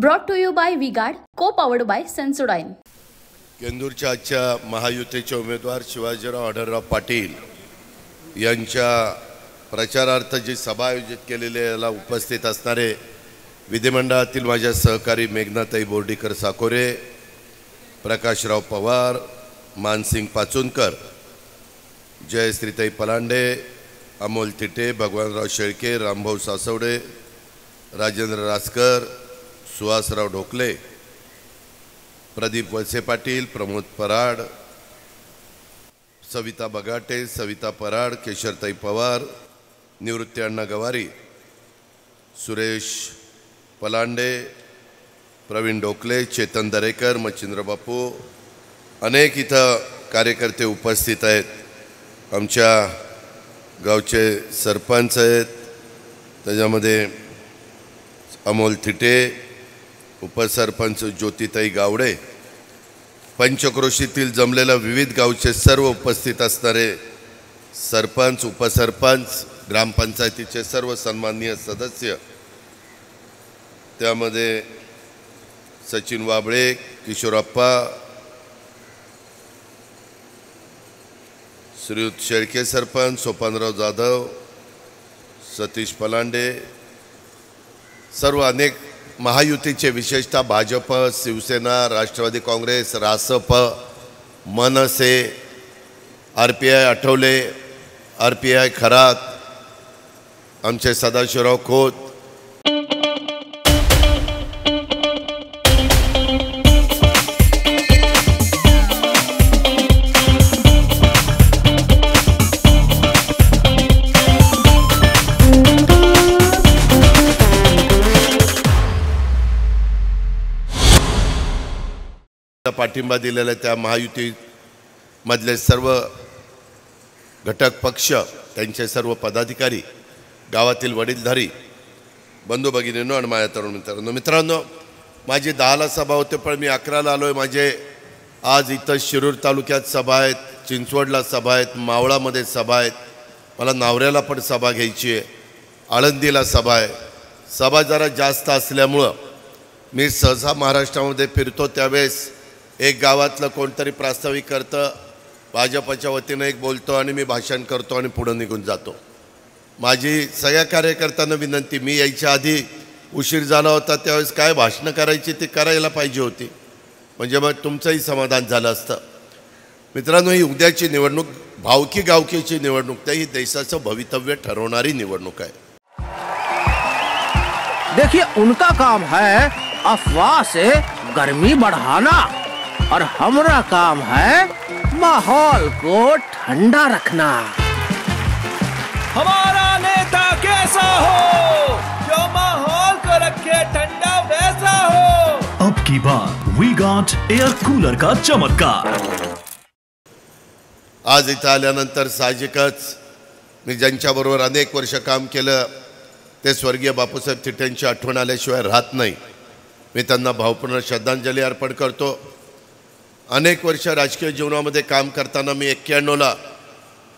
Brought to you by V-Guard, co-powered by Sensodyne. केंदूरच्या आजच्या महायुतीचे उमेदवार शिवाजीराव आढळराव पाटील यांच्या प्रचारार्थ जी सभा आयोजित केलेली आहे याला उपस्थित असणारे विधिमंडळातील माझ्या सहकारी मेघनाताई बोर्डीकर साकोरे, प्रकाशराव पवार, मानसिंग पाचुनकर, जयश्रीताई पलांडे, अमोल तिटे, भगवानराव शेळके, रामभाऊ सासवडे, राजेंद्र रासकर, सुहासराव ढोकले, प्रदीप वळसे पाटील, प्रमोद पराड, सविता बगाटे, सविता पराड, केशरताई पवार, निवृत्ती अण्णा गवारी, सुरेश पलांडे, प्रवीण ढोकले, चेतन दरेकर, मच्छिंद्र बापू, अनेक इथं कार्यकर्ते उपस्थित आहेत. आमच्या गावचे सरपंच आहेत, त्याच्यामध्ये अमोल थिटे, उपसरपंच ज्योतिताई गावडे, पंचक्रोशीतील जमलेल्या विविध गावचे सर्व उपस्थित असणारे सरपंच, उपसरपंच, ग्रामपंचायतीचे सर्व सन्माननीय सदस्य, त्यामध्ये सचिन वाबळे, किशोरप्पा, श्रीयुत शेळके सरपंच, सोपानराव जाधव, सतीश पलांडे, सर्व अनेक महायुतीचे, विशेषतः भाजप, शिवसेना, राष्ट्रवादी काँग्रेस, रासप, मनसे, RPI आठवले, RPI खरात, आमचे सदाशिवराव खोत, पाठिंबा दिलेला त्या महायुतीमधले सर्व घटक पक्ष, त्यांचे सर्व पदाधिकारी, गावातील वडीलधारी बंधू भगिनींनो आणि माझ्या तरुण मित्रांनो, माझी 10ला सभा होते पण मी 11ला आलोय. माझे आज इथं शिरूर तालुक्यात सभा आहेत, चिंचवडला सभा आहेत, मावळामध्ये सभा आहेत, मला नावऱ्याला पण सभा घ्यायची आहे, आळंदीला सभा आहे. सभा जरा जास्त असल्यामुळं मी सहसा महाराष्ट्रामध्ये फिरतो, त्यावेळेस एक गावातलं कोणतरी प्रास्ताविक करतं, भाजपच्या वतीनं एक बोलतो आणि मी भाषण करतो आणि पुढं निघून जातो. माझी सगळ्या कार्यकर्त्यांना विनंती, मी यायच्या आधी उशीर झाला होता त्यावेळेस काय भाषणं करायची ती करायला पाहिजे होती, म्हणजे मग तुमचंही समाधान झालं असतं. मित्रांनो, ही उद्याची निवडणूक भावकी गावकीची निवडणूक नाही, ही देशाचं भवितव्य ठरवणारी निवडणूक आहे. देखिए, उनका काम है अफवाह से गर्मी बढ़ाना और हमारा काम है माहौल को ठंडा रखना. हमारा नेता कैसा हो जो माहौल को रखे ठंडा वैसा हो. अब की बार वी-गार्ड एयर कूलर का चमत्कार. आज इथं आल्यानंतर साहजिकच मी ज्यांच्याबरोबर अनेक वर्ष काम केलं ते स्वर्गीय बापूसाहेब थिटेंची आठवण आल्याशिवाय राहत नाही. मी त्यांना भावपूर्ण श्रद्धांजली अर्पण करतो. अनेक वर्ष राजकीय जीवनामध्ये काम करताना मी 91ला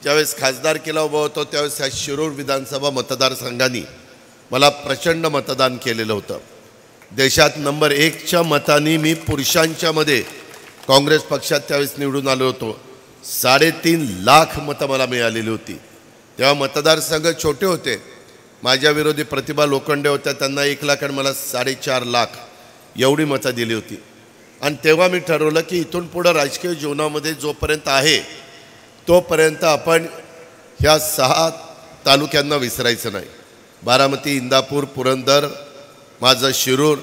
ज्यावेळेस खासदारकीला उभा होतो त्यावेळेस ह्या शिरूर विधानसभा मतदारसंघाने मला प्रचंड मतदान केलेलं होतं. देशात नंबर 1च्या मतांनी मी पुरुषांच्यामध्ये काँग्रेस पक्षात त्यावेळेस निवडून आलो होतो. 3.5 लाख मतं मला मिळालेली होती. तेव्हा मतदारसंघ छोटे होते. माझ्या विरोधी प्रतिभा लोखंडे होत्या, त्यांना 1 लाख आणि मला 4.5 लाख एवढी मतं दिली होती. आणि तेव्हा मी ठरवलं की इथून पुढं राजकीय जीवनामध्ये जोपर्यंत आहे तोपर्यंत आपण ह्या 6 तालुक्यांना विसरायचं नाही. बारामती, इंदापूर, पुरंदर, माझं शिरूर,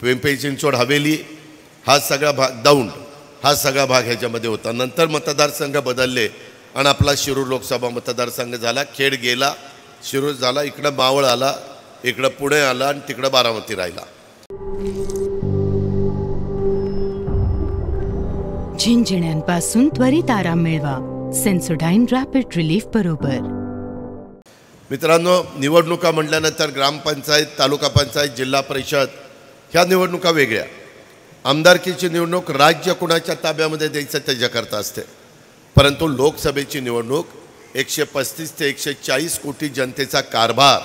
पिंपरी चिंचवड, हवेली, हा सगळा भाग, दौंड, हा सगळा भाग ह्याच्यामध्ये होता. नंतर मतदारसंघ बदलले आणि आपला शिरूर लोकसभा मतदारसंघ झाला. खेड गेला, शिरूर झाला, इकडं मावळ आला, इकडं पुणे आला आणि तिकडं बारामती राहिला. झिंझिण्यांपासून त्वरित आराम मिळवा सेन्सोडाईन रॅपिड रिलीफ बरोबर. मित्रांनो, निवडणुका म्हटल्यानंतर ग्रामपंचायत, तालुका पंचायत, जिल्हा परिषद ह्या निवडणुका वेगळ्या. आमदारकीची निवडणूक राज्य कुणाच्या ताब्यामध्ये द्यायचं त्याच्याकरता असते, परंतु लोकसभेची निवडणूक 135 ते 140 कोटी जनतेचा कारभार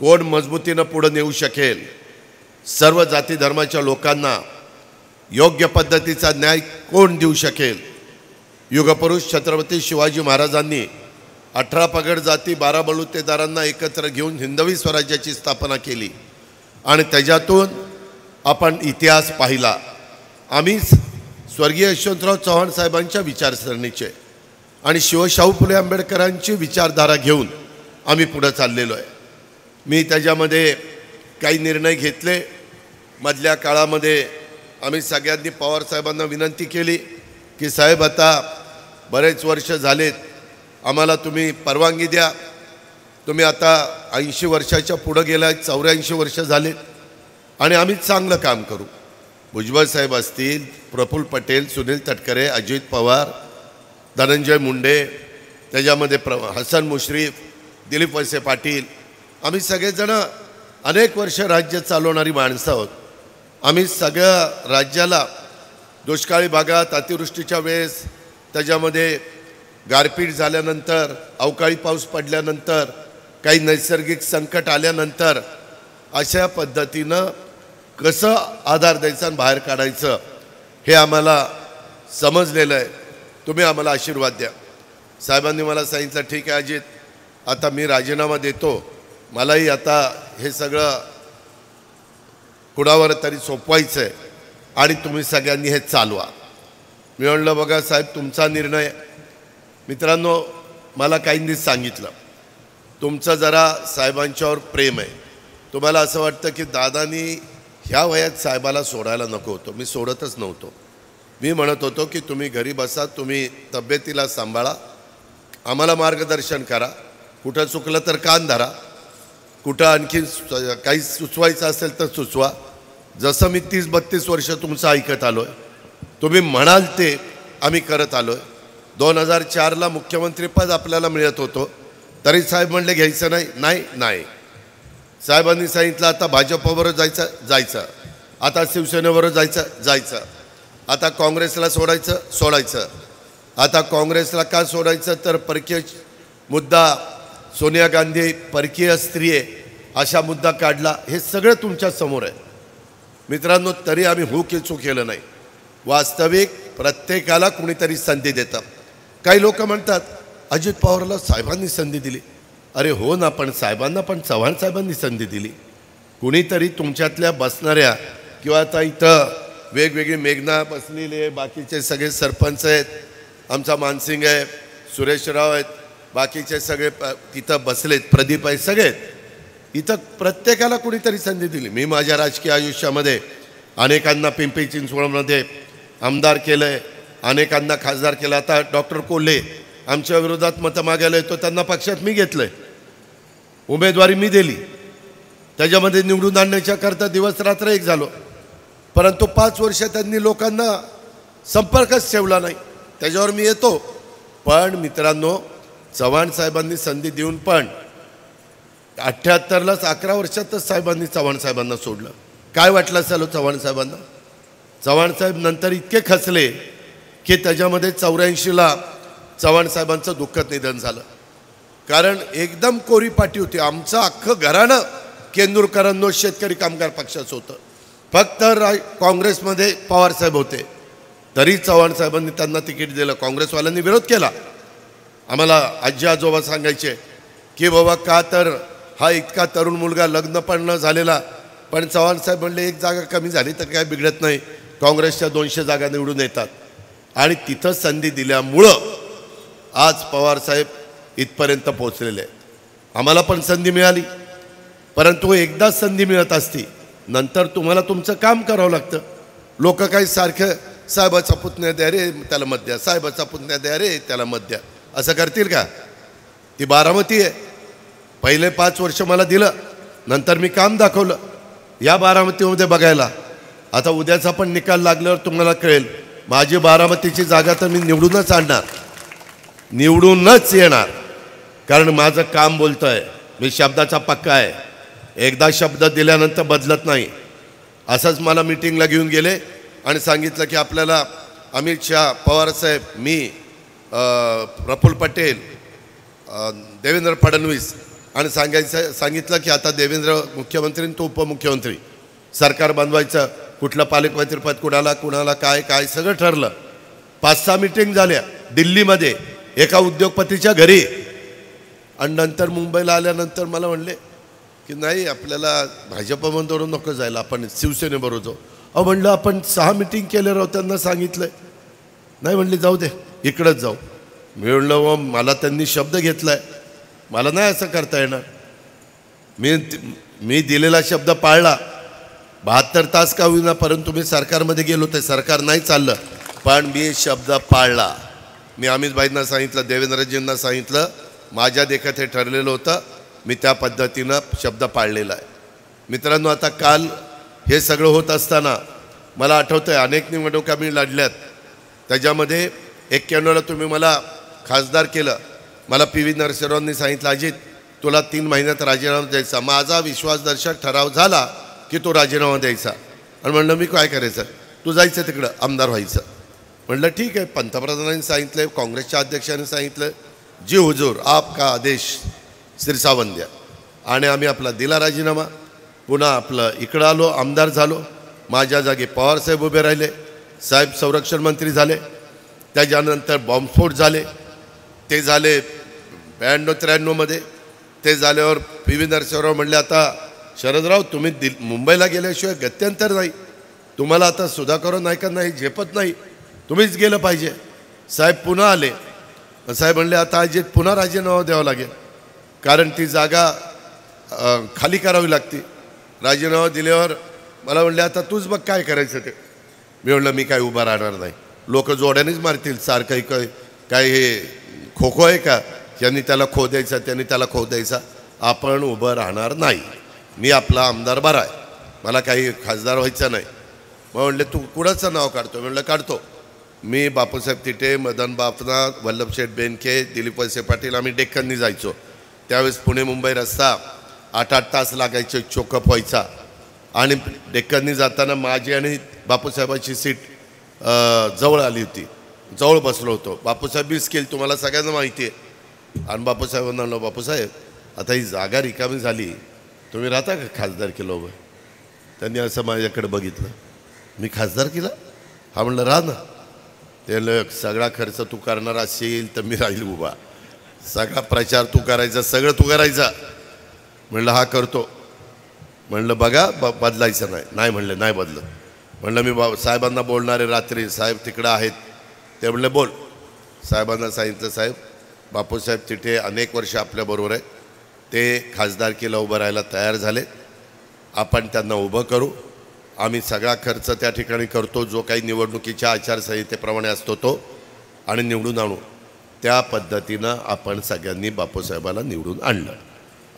कोण मजबूतीनं पुढे नेऊ शकेल सर्व जाती धर्माच्या लोकांना योग्य पद्धतीचा न्याय कोण देऊ शकेल? युगपुरुष छत्रपती शिवाजी महाराजांनी 18 पगड जाती 12 बलुतेदारांना एकत्र घेऊन हिंदवी स्वराज्याची स्थापना केली आणि त्याच्यातून आपण इतिहास पाहिला. आम्ही स्वर्गीय यशवंतराव चव्हाण साहेबांच्या विचारसरणीचे आणि शिवशाहू फुले आंबेडकरांची विचारधारा घेऊन आम्ही पुढे चाललेलो आहे. मी त्याच्यामध्ये काही निर्णय घेतले. मधल्या काळामध्ये आम्ही सगळ्यांनी पवार साहेबांना विनंती केली की साहेब आता बरेच वर्ष झालेत, आम्हाला तुम्ही परवानगी द्या. तुम्ही आता 80 वर्षाच्या पुढे गेलात, 84 वर्ष झालेत आणि आम्ही चांगलं काम करू. भुजबळ साहेब असतील, प्रफुल्ल पटेल, सुनील तटकरे, अजित पवार, धनंजय मुंडे, त्याच्यामध्ये हसन मुश्रीफ, दिलीप वळसे पाटील, आम्ही सगळेजण अनेक वर्ष राज्य चालवणारी माणसं आहोत. आम्ही सगळ्या राज्याला दुष्काळी भागात, अतिवृष्टीच्या वेळेस, त्याच्यामध्ये गारपीट झाल्यानंतर, अवकाळी पाऊस पडल्यानंतर, काही नैसर्गिक संकट आल्यानंतर अशा पद्धतीनं कसं आधार द्यायचा आणि बाहेर काढायचं हे आम्हाला समजलेलं आहे. तुम्ही आम्हाला आशीर्वाद द्या. साहेबांनी मला सांगितलं ठीक आहे अजित, आता मी राजीनामा देतो, मलाही आता हे सगळं कुणावर तरी सोपवायचं आहे आणि तुम्ही सगळ्यांनी हे चालवा. मी म्हणलं बघा साहेब तुमचा निर्णय. मित्रांनो, मला काहींनी सांगितलं तुमचं जरा साहेबांच्यावर प्रेम आहे, तुम्हाला असं वाटतं की दादानी ह्या वयात साहेबाला सोडायला नको होतं. मी सोडतच नव्हतो. मी म्हणत होतो की तुम्ही घरी बसा, तुम्ही तब्येतीला सांभाळा, आम्हाला मार्गदर्शन करा, कुठं चुकलं तर कान धरा, कुठं आणखी काही सुचवायचं असेल तर सुचवा. जसं मी 30-32 वर्ष तुमचं ऐकत आलो आहे, तुम्ही म्हणाल ते आम्ही करत आलो आहे. 2004ला मुख्यमंत्रीपद आपल्याला मिळत होतं, तरी साहेब म्हणले घ्यायचं नाही. नाही नाही साहेबांनी सांगितलं आता भाजपबरोबर जायचं, आता शिवसेनेबरोबर जायचं, आता काँग्रेसला सोडायचं. आता काँग्रेसला का सोडायचं तर परकीय मुद्दा, सोनिया गांधी परकीय स्त्री आहे अशा मुद्दा काढला. हे सगळं तुमच्या समोर आहे मित्रांनो. तरी आम्ही हो की चूक केलं नाही. वास्तविक प्रत्येकाला कुणीतरी संधी देतं. काही लोक म्हणतात अजित पवारला साहेबांनी संधी दिली. अरे हो ना, पण साहेबांना पण चव्हाण साहेबांनी संधी दिली. कुणीतरी तुमच्यातल्या बसणाऱ्या किंवा आता इथं वेगवेगळी मेघना बसलेली आहे, बाकीचे सगळे सरपंच आहेत, आमचा मानसिंग आहे, सुरेशराव आहेत, बाकीचे सगळे तिथं बसलेत, प्रदीप आहे, सगळे इथं. प्रत्येकाला कुणीतरी संधी दिली. मी माझ्या राजकीय आयुष्यामध्ये अनेकांना पिंपरी चिंचवडमध्ये आमदार केलं आहे, अनेकांना खासदार केलं. आता डॉक्टर कोल्हे आमच्या विरोधात मतं मागायला येतो, त्यांना पक्षात मी घेतलं आहे, उमेदवारी मी दिली, त्याच्यामध्ये निवडून आणण्याच्या करता दिवस रात्र एक झालो. परंतु 5 वर्ष त्यांनी लोकांना संपर्कच ठेवला नाही. त्याच्यावर मी येतो. पण मित्रांनो, चव्हाण साहेबांनी संधी देऊन पण 78लाच 11 वर्षातच साहेबांनी चव्हाण साहेबांना सोडलं. काय वाटलं असेल चव्हाण साहेबांना? चव्हाण साहेब नंतर इतके खचले की त्याच्यामध्ये 84ला चव्हाण साहेबांचं दुःखद निधन झालं. कारण एकदम कोरी पाटी होती. आमचं अख्खं घराणं केंदुरकरांनो शेतकरी कामगार पक्षाचं होतं. फक्त काँग्रेसमध्ये पवारसाहेब होते, तरी चव्हाण साहेबांनी त्यांना तिकीट दिलं. काँग्रेसवाल्यांनी विरोध केला. आम्हाला आजी आजोबा सांगायचे की बाबा का तर हा इतका तरुण मुलगा, लग्न पण न झालेला, पण चव्हाण साहेब म्हणले एक जागा कमी झाली तर काय बिघडत नाही, काँग्रेसच्या 200 जागा निवडून येतात. आणि तिथं संधी दिल्यामुळं आज पवारसाहेब इथपर्यंत पोहोचलेले आहेत. आम्हाला पण संधी मिळाली, परंतु एकदाच संधी मिळत असती, नंतर तुम्हाला तुमचं काम करावं लागतं. लोक काही सारखं साहेबाचा पुतण्या द्या रे त्याला मत द्या, साहेबाचा पुतण्या द्या रे त्याला मत द्या, असं करतील का? ती बारामती आहे. पहिले 5 वर्ष मला दिलं, नंतर मी काम दाखवलं या बारामतीमध्ये बघायला. आता उद्याचा पण निकाल लागल्यावर तुम्हाला कळेल. माझी बारामतीची जागा तर मी निवडूनच आणणार, निवडूनच येणार, कारण माझं काम बोलतं आहे. मी शब्दाचा पक्का आहे. एकदा शब्द दिल्यानंतर बदलत नाही. असंच मला मीटिंगला घेऊन गेले आणि सांगितलं की आपल्याला अमित शहा, पवारसाहेब, मी, प्रफुल्ल पटेल, देवेंद्र फडणवीस आणि सांगितलं की आता देवेंद्र मुख्यमंत्री तो उपमुख्यमंत्री, सरकार बनवायचं, कुठलं पालकमंत्रीपद कुणाला कुणाला काय काय सगळं ठरलं. 5-6 मीटिंग झाल्या दिल्लीमध्ये एका उद्योगपतीच्या घरी. आणि नंतर मुंबईला आल्यानंतर मला म्हणले की नाही आपल्याला भाजपमधून नको जायला, आपण शिवसेनेबरोबर जाऊ. म्हणलं आपण 6 मीटिंग केले राव, त्यांना सांगितलंय. नाही म्हणले जाऊ दे इकडंच जाऊ. मी म्हणलं मला त्यांनी शब्द घेतलाय, मला नाही असं करता येणार. मी दिलेला शब्द पाळला. 72 तास का होईना परंतु मी सरकारमध्ये गेलो, ते सरकार नाही चाललं पण मी शब्द पाळला. मी अमितभाईंना सांगितलं, देवेंद्रजींना सांगितलं, माझ्या देखत हे ठरलेलं होतं, मी त्या पद्धतीनं शब्द पाळलेला आहे. मित्रांनो, आता काल हे सगळं होत असताना मला आठवतं आहे अनेक निवडणुका मी लढल्यात. त्याच्यामध्ये 91ला तुम्ही मला खासदार केलं. मला PV नरसिंहरावांनी सांगितलं अजित तुला 3 महिन्यात राजीनामा द्यायचा. माझा विश्वासदर्शक ठराव झाला की तो राजीनामा द्यायचा. आणि म्हणलं मी काय करायचं, तू जायचं तिकडं आमदार व्हायचं. म्हणलं ठीक आहे. पंतप्रधानांनी सांगितलं, काँग्रेसच्या अध्यक्षांनी सांगितलं, जी हुजूर आपका आदेश सिरसावन द्या. आणि आम्ही आपला दिला राजीनामा. पुन्हा आपलं इकडं आलो, आमदार झालो. माझ्या जागी पवारसाहेब उभे राहिले, साहेब संरक्षण मंत्री झाले. त्याच्यानंतर बॉम्बस्फोट झाले, ते झाले 92-93मध्ये. ते झाल्यावर PV नरसिंहराव म्हणले आता शरदराव तुम्ही मुंबईला गेल्याशिवाय गत्यंतर नाही, तुम्हाला आता सुधाकर नायका नाही झेपत नाही, तुम्हीच गेलं पाहिजे. साहेब पुन्हा आले. साहेब म्हणले आता अजित पुन्हा राजीनामा द्यावा लागेल, कारण ती जागा खाली करावी लागते. राजीनामा दिल्यावर मला म्हणले आता तूच बघ काय करायचं ते. मी म्हणलं मी काय उभा राहणार नाही, लोक जोड्यानेच मारतील सारखं. काय हे खो खो आहे का, यांनी त्याला खो द्यायचा त्यांनी त्याला खो द्यायचा. आपण उभं राहणार नाही, मी आपला आमदार बरा आहे, मला काही खासदार व्हायचं नाही. मग म्हणले तू कुणाचं नाव काढतो. म्हणलं काढतो. मी बापूसाहेब तिटे, मदन बापना, वल्लभशेठ बेनके, दिलीप वळसे पाटील आम्ही डेक्कननी जायचो. त्यावेळेस पुणे मुंबई रस्ता 8-8 तास लागायचे चोकअप व्हायचा. आणि डेक्कननी जाताना माझी आणि बापूसाहेबाची सीट जवळ आली होती, जवळ बसलो होतो. बापूसाहेब बी स्किल तुम्हाला सगळ्यांना माहिती आहे. आणि बापूसाहेबांना म्हणलं बापूसाहेब आता ही जागा रिकामी झाली, तुम्ही राहता का खासदार केलं उभं. त्यांनी असं माझ्याकडे बघितलं, मी खासदार केला. हा म्हणलं राहा ना. त्याला सगळा खर्च तू करणार असेल तर मी राहील उभा, सगळा प्रचार तू करायचा, सगळं तू करायचा. म्हणलं हा करतो. म्हणलं बघा बदलायचं नाही. नाही म्हणले नाही बदलत. म्हणलं मी साहेबांना बोलणारे रात्री, साहेब तिकडं आहेत. ते म्हणले बोल. साहेबांना सांगितलं साहेब बापूसाहेब तिथे अनेक वर्ष आपल्याबरोबर आहे, ते खासदारकीला उभं राहायला तयार झाले, आपण त्यांना उभं करू. आम्ही सगळा खर्च त्या ठिकाणी करतो, जो काही निवडणुकीच्या आचारसंहितेप्रमाणे असतो तो, आणि निवडून आणू. त्या पद्धतीनं आपण सगळ्यांनी बापूसाहेबाला निवडून आणलं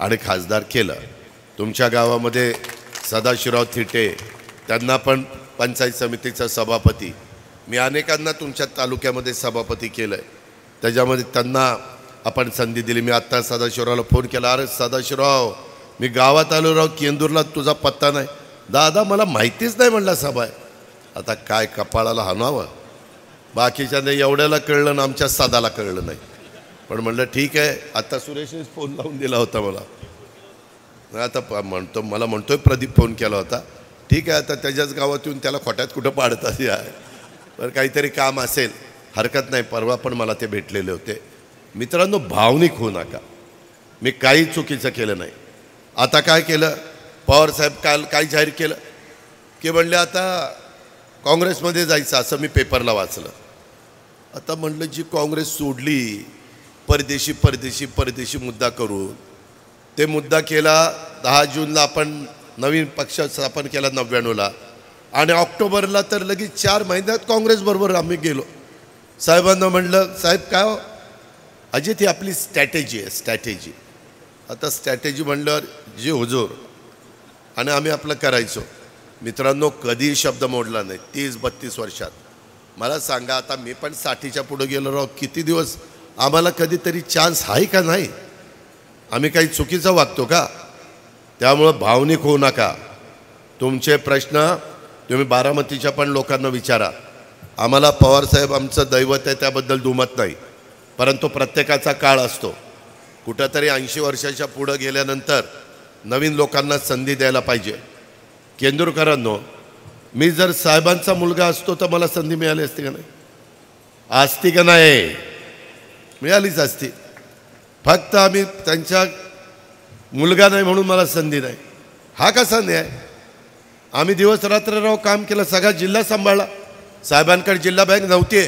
आणि खासदार केलं. तुमच्या गावामध्ये सदाशिवराव थिटे, त्यांना पण पंचायत समितीचा सभापती, मी अनेकांना तुमच्या तालुक्यामध्ये सभापती केलं आहे, त्याच्यामध्ये त्यांना आपण संधी दिली. मी आत्ता सदाशिवरावला फोन केला, अरे सदाशिवराव मी गावात आलो राव, केंदूरला तुझा पत्ता नाही. दादा मला माहितीच नाही म्हणला सभा आहे. आता काय कपाळाला हाणावं, बाकीच्याने एवढ्याला कळलं ना आमच्या सादाला कळलं नाही. पण म्हणलं ठीक आहे. आता सुरेशनेच फोन लावून दिला होता मला, आता मला म्हणतोय प्रदीप फोन केला होता. ठीक आहे, आता त्याच्याच गावात येऊन त्याला खोट्यात कुठं पाडतात यार, तर काहीतरी काम असेल, हरकत नाही. परवा पण मला ते भेटलेले होते. मित्रांनो भावनिक होऊ नका, मी काही चुकीचं केलं नाही. आता काय केलं, पवारसाहेब काल काय जाहीर केलं की म्हणले आता काँग्रेसमध्ये जायचं, असं मी पेपरला वाचलं. आता म्हणलं जी काँग्रेस सोडली, परदेशी परदेशी परदेशी मुद्दा करून, ते मुद्दा केला. 10 जूनला आपण नवीन पक्ष स्थापन केला 99ला, आणि ऑक्टोबरला तर लगेच 4 महिन्यात काँग्रेसबरोबर आम्ही गेलो. साहेबांना म्हणलं साहेब काय हो, अजित ही आपली स्ट्रॅटेजी आहे, स्ट्रॅटेजी. आता स्ट्रॅटेजी म्हणल्यावर जी हुजूर, आणि आम्ही आपलं करायचो. मित्रांनो कधीही शब्द मोडला नाही 30-32 वर्षात. मला सांगा आता मी पण 60च्या पुढे गेलो राव, किती दिवस आम्हाला कधीतरी चान्स आहे का नाही, आम्ही काही चुकीचं वागतो का. त्यामुळं भावनिक होऊ नका. तुमचे प्रश्न तुम्ही बारामतीच्या पण लोकांना विचारा. आम्हाला पवारसाहेब आमचं दैवत आहे त्याबद्दल दुमत नाही, परंतु प्रत्येकाचा काळ असतो. कुठंतरी 80 वर्षाच्या पुढं गेल्यानंतर नवीन लोकांना संधी द्यायला पाहिजे. केंदुरकरांनो, मी जर साहेबांचा मुलगा असतो तर मला संधी मिळाली असती का नाही? असती का नाही? मिळालीच असती. फक्त आम्ही त्यांच्या मुलगा नाही म्हणून मला संधी नाही. हा कसा न्याय? आम्ही दिवस रात्र काम केलं, सगळा जिल्हा सांभाळला. साहेबांकडे जिल्हा बँक नव्हती.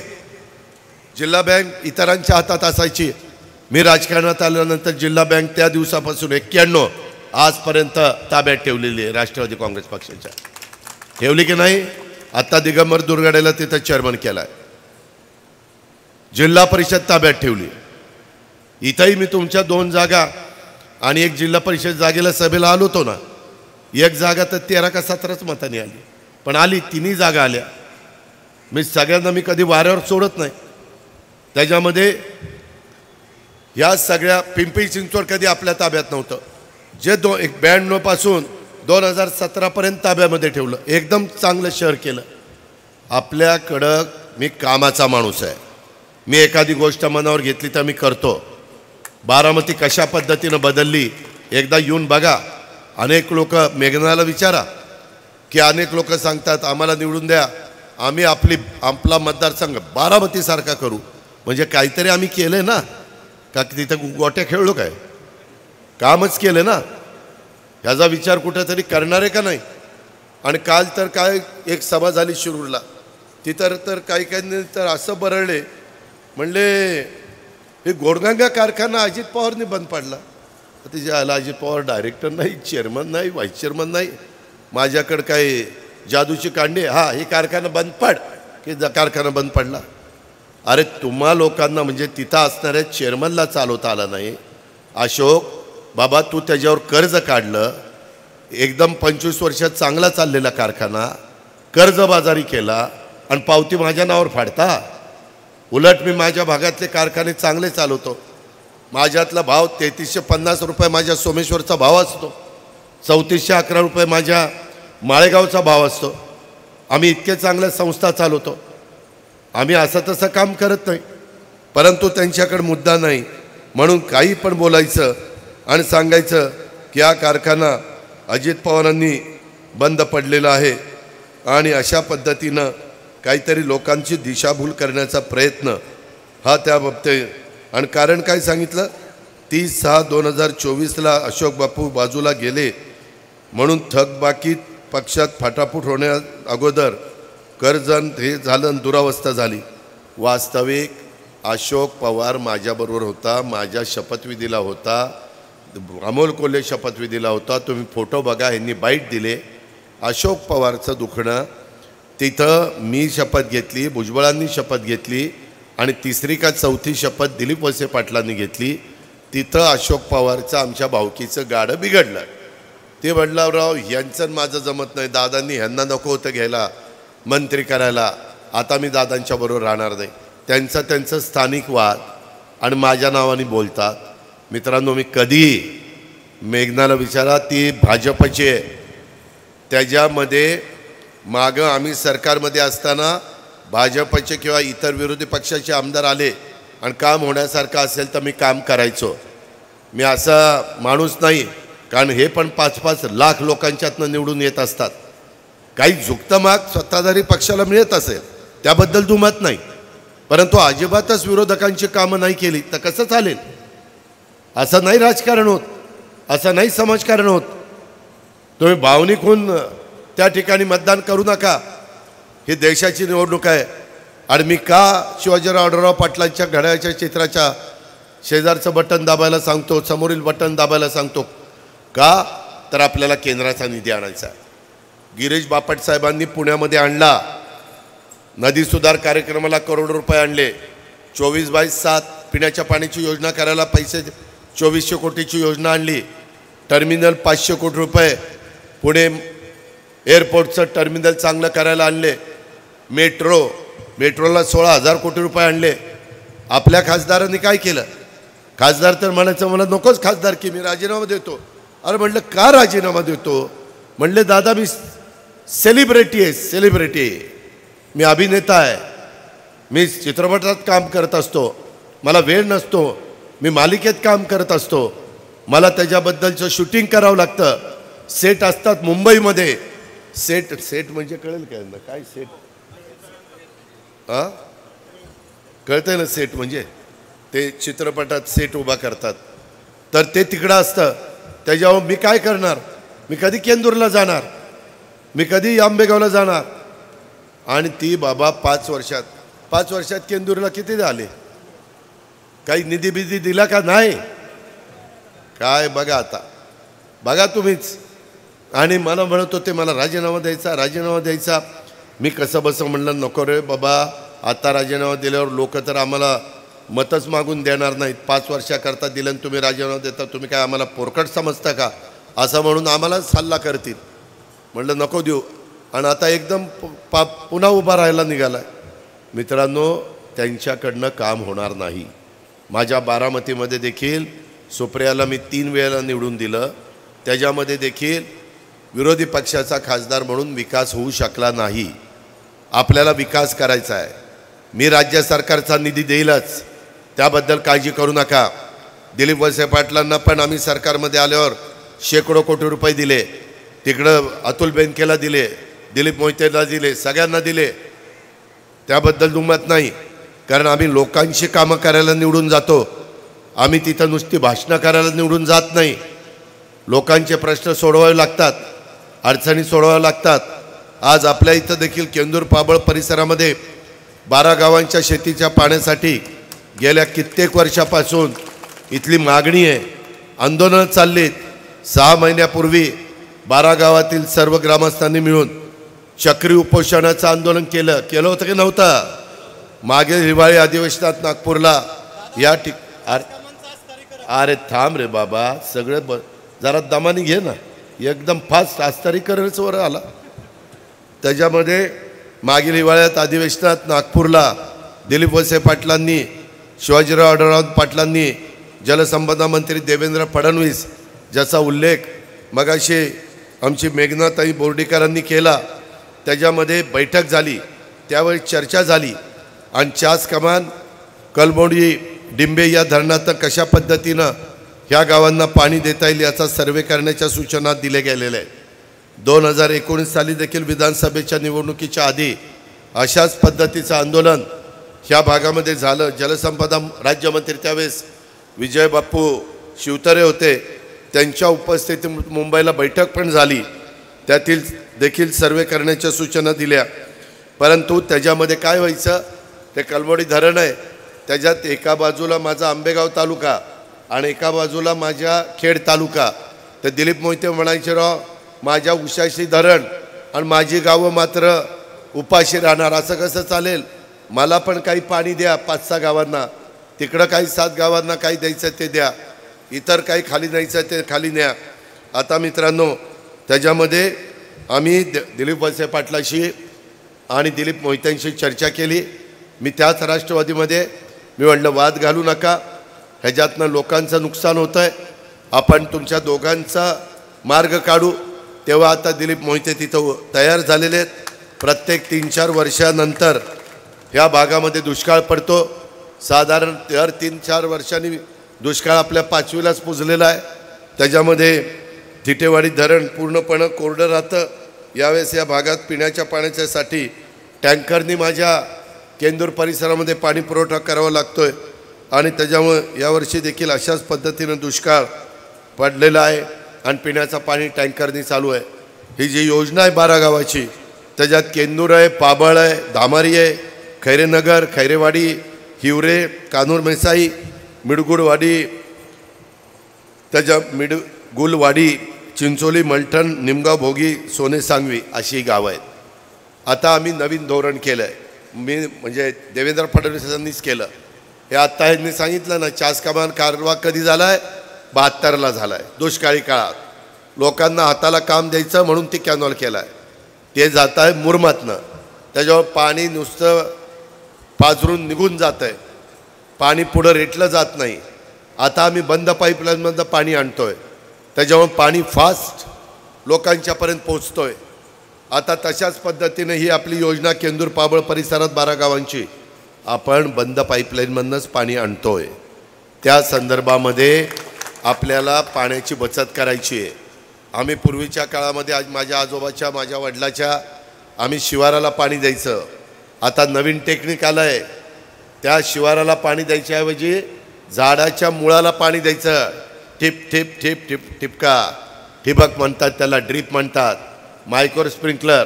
जिल्हा बँक इतरांच्या हातात असायची. मी राजकारणात आल्यानंतर जिल्हा बँक त्या दिवसापासून 91 आजपर्यंत ताब्यात ठेवलेली आहे राष्ट्रवादी काँग्रेस पक्षाच्या. ठेवली की नाही? आत्ता दिगंबर दुर्गाडेला तिथं चेअरमन केला आहे. जिल्हा परिषद ताब्यात ठेवली. इथंही मी तुमच्या 2 जागा आणि 1 जिल्हा परिषद जागेला सभेला आलो होतो ना. 1 जागा तर 13 का 17च मतांनी आली, पण आली. 3 जागा आल्या. मी सगळ्यांना मी कधी वाऱ्यावर सोडत नाही. त्याच्यामध्ये या सगळ्या पिंपरी चिंचवड कधी आपल्या ताब्यात नव्हतं. जे 92 पासून 2017पर्यंत ताब्यामध्ये ठेवलं. एकदम चांगलं शहर केलं. आपल्याकडं मी कामाचा माणूस आहे. मी एखादी गोष्ट मनावर घेतली तर मी करतो. बारामती कशा पद्धतीनं बदलली एकदा येऊन बघा. अनेक लोक, मेघनाला विचारा की अनेक लोक सांगतात आम्हाला निवडून द्या, आम्ही आपला मतदारसंघ बारामतीसारखा करू. म्हणजे काहीतरी आम्ही केलं ना, का तिथं गोट्या खेळलो काय? कामच केलं ना. ह्याचा विचार कुठेतरी करणार आहे का नाही? आणि काल तर काय एक सभा झाली शिरूरला. तिथं तर काही तर असं बरळले, म्हणले हे गोडगंगा कारखाना अजित पवारने बंद पाडला. तिच्या आला अजित पवार डायरेक्टर नाही, चेअरमन नाही, व्हाईस चेअरमन नाही. माझ्याकडं काय जादूची कांडी? हा, हे कारखाना बंद पाड, की कारखाना बंद पडला. अरे तुम्हा लोकांना म्हणजे तिथं असणाऱ्या चेअरमनला चालवता आला नाही. अशोक बाबा, तू त्याच्यावर कर्ज काढलं. एकदम 25 वर्षात चांगला चाललेला कारखाना कर्जबाजारी केला आणि पावती माझ्या नावावर फाडता. उलट मी माझ्या भागातले कारखाने चांगले चालवतो. माझ्यातला भाव 3350 रुपये माझ्या सोमेश्वरचा भाव असतो. 3411 रुपये माझ्या माळेगावचा भाव असतो. आम्ही इतके चांगल्या संस्था चालवतो. आम्ही असं तसं काम करत नाही. परंतु त्यांच्याकडे मुद्दा नाही म्हणून काही पण बोलायचं आणि सांगायचं की हा कारखाना अजित पवारांनी बंद पडलेला आहे आणि अशा पद्धतीनं काहीतरी लोकांची दिशाभूल करण्याचा प्रयत्न हा त्या बाबतीत. आणि कारण काय सांगितलं? 30/6/2024ला अशोक बापू बाजूला गेले म्हणून थकबाकीत पक्षात फाटाफूट होण्या अगोदर कर्जन हे झालं, दुरावस्था झाली. वास्तविक अशोक पवार माझ्याबरोबर होता, माझ्या शपथविधीला होता, अमोल कोल्हे शपथविधीला होता. तुम्ही फोटो बघा, यांनी बाईट दिले. अशोक पवारचं दुखणं तिथं मी शपथ घेतली, भुजबळांनी शपथ घेतली आणि 3री का 4थी शपथ दिलीप वळसे पाटलांनी घेतली. तिथं अशोक पवारचं आमच्या भावकीचं गाडं बिघडलं. ते वडलावराव यांचं माझं जमत नाही, दादांनी ह्यांना नको होतं घ्यायला मंत्री करायला, आता मी दादांच्या बरोबर राहणार नाही. त्यांचं स्थानिक वाद आणि माझ्या नावाने बोलतात. मित्रांनो, मी कधी मेघनाला विचारा, ती भाजपची आहे. त्याच्यामध्ये मागं आम्ही सरकारमध्ये असताना भाजपचे किंवा इतर विरोधी पक्षाचे आमदार आले आणि काम होण्यासारखं असेल तर मी काम करायचो. मी असा माणूस नाही, कारण हे पण 5-5 लाख लोकांच्यातनं निवडून येत असतात. काही झुकतं माग सत्ताधारी पक्षाला मिळत असेल त्याबद्दल दुमत नाही, परंतु अजिबातच विरोधकांची कामं नाही केली तर कसं चालेल? असं नाही राजकारण होत, असं नाही समाजकारण होत. तुम्ही भावनिक होऊन त्या ठिकाणी मतदान करू नका. ही देशाची निवडणूक आहे. आणि मी का शिवाजीराव आढळराव पाटलांच्या घड्याळाच्या चित्राच्या शेजारचं बटन दाबायला सांगतो, समोरील बटन दाबायला सांगतो का? तर आपल्याला केंद्राचा निधी आणायचा आहे. गिरीश बापट साहेबांनी पुण्यामध्ये आणला. नदी सुधार कार्यक्रमाला करोडो रुपये आणले. 24/7 पिण्याच्या पाण्याची योजना करायला पैसे 2400 कोटीची योजना आणली. टर्मिनल 500 कोटी रुपये, पुणे एअरपोर्टचं टर्मिनल चांगलं करायला आणले. मेट्रोला 16,000 कोटी रुपये आणले. आपल्या खासदारांनी काय केलं? खासदार तर म्हणायचं मला नकोच खासदार की मी राजीनामा देतो. अरे म्हटलं का राजीनामा देतो? म्हणले दादा मी सेलिब्रिटी आहे, सेलिब्रिटी, मी अभिनेता आहे, मी चित्रपटात काम करत असतो, मला वेळ नसतो, मी मालिकेत काम करत असतो, मला त्याच्याबद्दलचं शूटिंग करावं लागतं, सेट असतात मुंबईमध्ये, सेट सेट म्हणजे कळेल काय ना काय सेट हां कळतंय ना सेट म्हणजे ते चित्रपटात सेट उभा करतात तर ते तिकडं असतं त्याच्यावर मी काय करणार मी कधी केंदूरला जाणार मी कधी आंबेगावला जाणार आणि ती बाबा 5 वर्षात केंदूरला किती झाले काही निधी बिधी दिला का नाही काय बघा आता बघा तुम्हीच आणि मला म्हणत होते मला राजीनामा द्यायचा मी कसं बसं म्हणलं नको रे बाबा आता राजीनामा दिल्यावर लोक तर आम्हाला मतच मागून देणार नाहीत 5 वर्षाकरता दिलं आणि तुम्ही राजीनामा देता तुम्ही काय आम्हाला पोरकट समजता का असं म्हणून आम्हाला सल्ला करतील म्हणलं नको देऊ आणि आता एकदम पुन्हा उभा राहायला निघाला मित्रांनो त्यांच्याकडनं काम होणार नाही माझ्या बारामतीमध्ये देखील सुप्रियाला मी 3 वेळेला निवडून दिलं त्याच्यामध्ये देखील विरोधी पक्षाचा खासदार म्हणून विकास होऊ शकला नाही आपल्याला विकास करायचा आहे मी राज्य सरकारचा निधी देईलच त्याबद्दल काळजी करू नका दिलीप वळसे पाटलांना पण आम्ही सरकारमध्ये आल्यावर शेकडो कोटी रुपये दिले तिकडं अतुल बेनकेला दिले दिलीप मोहितेला दिले सगळ्यांना दिले त्याबद्दल दुमत नाही कारण आम्ही लोकांची कामं करायला निवडून जातो आम्ही तिथं नुसती भाषणं करायला निवडून जात नाही लोकांचे प्रश्न सोडवावे लागतात अडचणी सोडवाव्या लागतात आज आपल्या इथं देखील केंदूर पाबळ परिसरामध्ये 12 गावांच्या शेतीच्या पाण्यासाठी गेल्या कित्येक वर्षापासून इथली मागणी आहे आंदोलनं चाललीत 6 महिन्यापूर्वी 12 गावातील सर्व ग्रामस्थांनी मिळून चक्री उपोषणाचं आंदोलन केलं होतं की नव्हतं मागे हिवाळी अधिवेशनात नागपूरला या अरे थांब रे बाबा सगळं जरा दमाने घे ना एकदम फास्ट आस्तारीकरणच वर आला त्याच्यामध्ये मागील हिवाळ्यात अधिवेशनात नागपूरला दिलीप वळसे पाटलांनी शिवाजीराव आढळराव पाटलांनी जलसंपदा मंत्री देवेंद्र फडणवीस ज्याचा उल्लेख मगाशी आमची मेघनाताई बोर्डीकरांनी केला त्याच्यामध्ये बैठक झाली त्यावेळी चर्चा झाली आणि चास कमान कलमोडी डिंबे या धरणात कशा पद्धतीनं ह्या गावांना पाणी देता येईल याचा सर्वे करण्याच्या सूचना दिल्या गेलेल्या आहेत 2019 साली देखील विधानसभेच्या निवडणुकीच्या आधी अशाच पद्धतीचं आंदोलन ह्या भागामध्ये झालं जलसंपदा राज्यमंत्री त्यावेळेस विजय बाप्पू शिवतरे होते त्यांच्या उपस्थितीत मुंबईला बैठक पण झाली त्यातील देखील सर्वे करण्याच्या सूचना दिल्या परंतु त्याच्यामध्ये काय व्हायचं ते कलमोडी धरण आहे त्याच्यात एका बाजूला माझा आंबेगाव तालुका आणि एका बाजूला माझ्या खेड तालुका तर दिलीप मोहिते म्हणायचे राव माझ्या उशाशी धरण आणि माझी गावं मात्र उपाशी राहणार असं कसं चालेल मला पण काही पाणी द्या 5-6 गावांना तिकडं काही 7 गावांना काही द्यायचं ते द्या इतर काही खाली न्यायचं ते खाली न्या आता मित्रांनो त्याच्यामध्ये आम्ही दिलीप वळसे पाटलाशी आणि दिलीप मोहित्यांशी चर्चा केली मी त्याच राष्ट्रवादीमध्ये मी म्हटलं वाद घालू नका ह्याच्यातनं लोकांचं नुकसान होतं आहे आपण तुमच्या दोघांचा मार्ग काढू तेव्हा आता दिलीप मोहिते तिथं तयार झालेले आहेत प्रत्येक 3-4 वर्षानंतर ह्या भागामध्ये दुष्काळ पडतो साधारण दर 3-4 वर्षांनी दुष्काळ आपल्या 5वीलाच पुजलेला आहे त्याच्यामध्ये थिटेवाडी धरण पूर्णपणे कोरडं राहतं यावेळेस या भागात पिण्याच्या पाण्याच्यासाठी टँकरनी माझ्या केंदूर परिसरामध्ये पाणी पुरवठा करावा लागतो आहे आणि त्याच्यामुळे यावर्षी देखील अशाच पद्धतीनं दुष्काळ पडलेला आहे आणि पिण्याचं पाणी टँकरनी चालू आहे ही जी योजना आहे 12 गावाची त्याच्यात केंदूर आहे पाबळ आहे धामारी आहे खैरेनगर खैरेवाडी हिवरे कानूर मेसाई मिडगुडवाडी त्याच्या मिडगुलवाडी चिंचोली मलठण निमगाव भोगी सोने सांगवी अशी गावं आहेत आता आम्ही नवीन धोरण केलं आहे मी म्हणजे देवेंद्र फडणवीसांनीच केलं हे आत्ता ह्यांनी सांगितलं ना चास कमान कारवा कधी झाला आहे 72ला झाला आहे दुष्काळी काळात लोकांना हाताला काम द्यायचं म्हणून ती कॅनॉल केला आहे ते जात आहे मुरमातनं त्याच्यावर पाणी नुसतं पाझरून निघून जात आहे पाणी पुढं रेटलं जात नाही आता आम्ही बंद पाईपलाईनमधनं पाणी आणतो आहे त्याच्यामुळे पाणी फास्ट लोकांच्यापर्यंत पोचतो आहे आता तशाच पद्धतीने ही आपली योजना केंदूर पाबळ परिसरात 12 गावांची आपण बंद पाईपलाईनमधनंच पाणी आणतो आहे त्या संदर्भामध्ये आपल्याला पाण्याची बचत करायची आहे आम्ही पूर्वीच्या काळामध्ये आज माझ्या आजोबाच्या माझ्या वडिलाच्या आम्ही शिवाराला पाणी द्यायचं. आता नवीन टेक्निक आलं आहे, त्या शिवाराला पाणी द्यायच्याऐवजी झाडाच्या मुळाला पाणी द्यायचं. ठिप ठिप ठिप ठिप ठिपका ठिबक म्हणतात त्याला, ड्रीप म्हणतात, मायक्रो स्प्रिंकलर.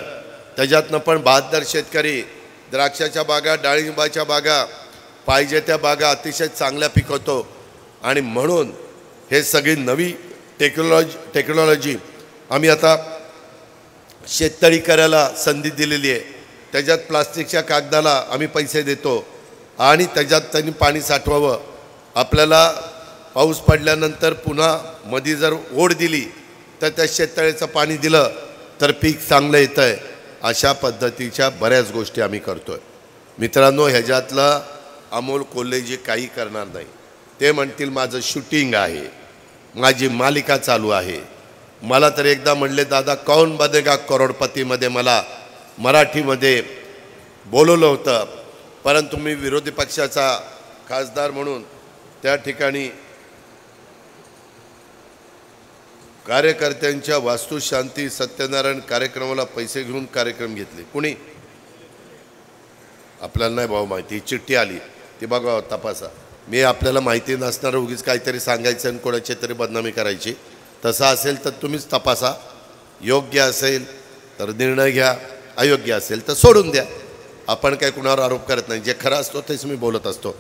त्याच्यातनं पण 72 शेतकरी द्राक्षाच्या बागा, डाळिंबाच्या बागा, पाहिजे त्या बागा अतिशय चांगल्या पिकवतो. आणि म्हणून हे सगळी नवी टेक्नॉलॉजी आम्ही आता शेततळी करायला संधी दिलेली आहे. त्याच्यात प्लास्टिकच्या कागदाला आम्ही पैसे देतो आणि त्याच्यात त्यांनी पाणी साठवावं. आपल्याला पाऊस पडल्यानंतर पुन्हा मध्ये जर ओढ दिली तर त्या शेततळ्याचं पाणी दिलं तर पीक चांगलं येतं आहे. अशा पद्धतीच्या बऱ्याच गोष्टी आम्ही करतो आहे. मित्रांनो, ह्याच्यातलं अमोल कोल्हेजी काही करणार नाही. ते म्हणतील माझं शूटिंग आहे, माझी मालिका चालू आहे. मला तर एकदा म्हणले, दादा कौन बनेगा करोडपतीमध्ये मला मराठीमध्ये बोलवलं होतं, परंतु मी विरोधी पक्षाचा खासदार म्हणून त्या ठिकाणी कार्यकर्त्यांच्या वास्तुशांती सत्यनारायण कार्यक्रमाला पैसे घेऊन कार्यक्रम घेतले. कुणी? आपल्याला नाही भाऊ माहिती. चिठ्ठी आली ती बघा, तपासा. मी आपल्याला माहिती नसणार उगीच काहीतरी सांगायचं आणि कोणाची तरी बदनामी करायची. तसं असेल तर तुम्हीच तपासा. योग्य असेल तर निर्णय घ्या, अयोग्य असेल तर सोडून द्या. आपण काय कुणावर आरोप करत नाही. जे खरं असतो तेच मी बोलत असतो.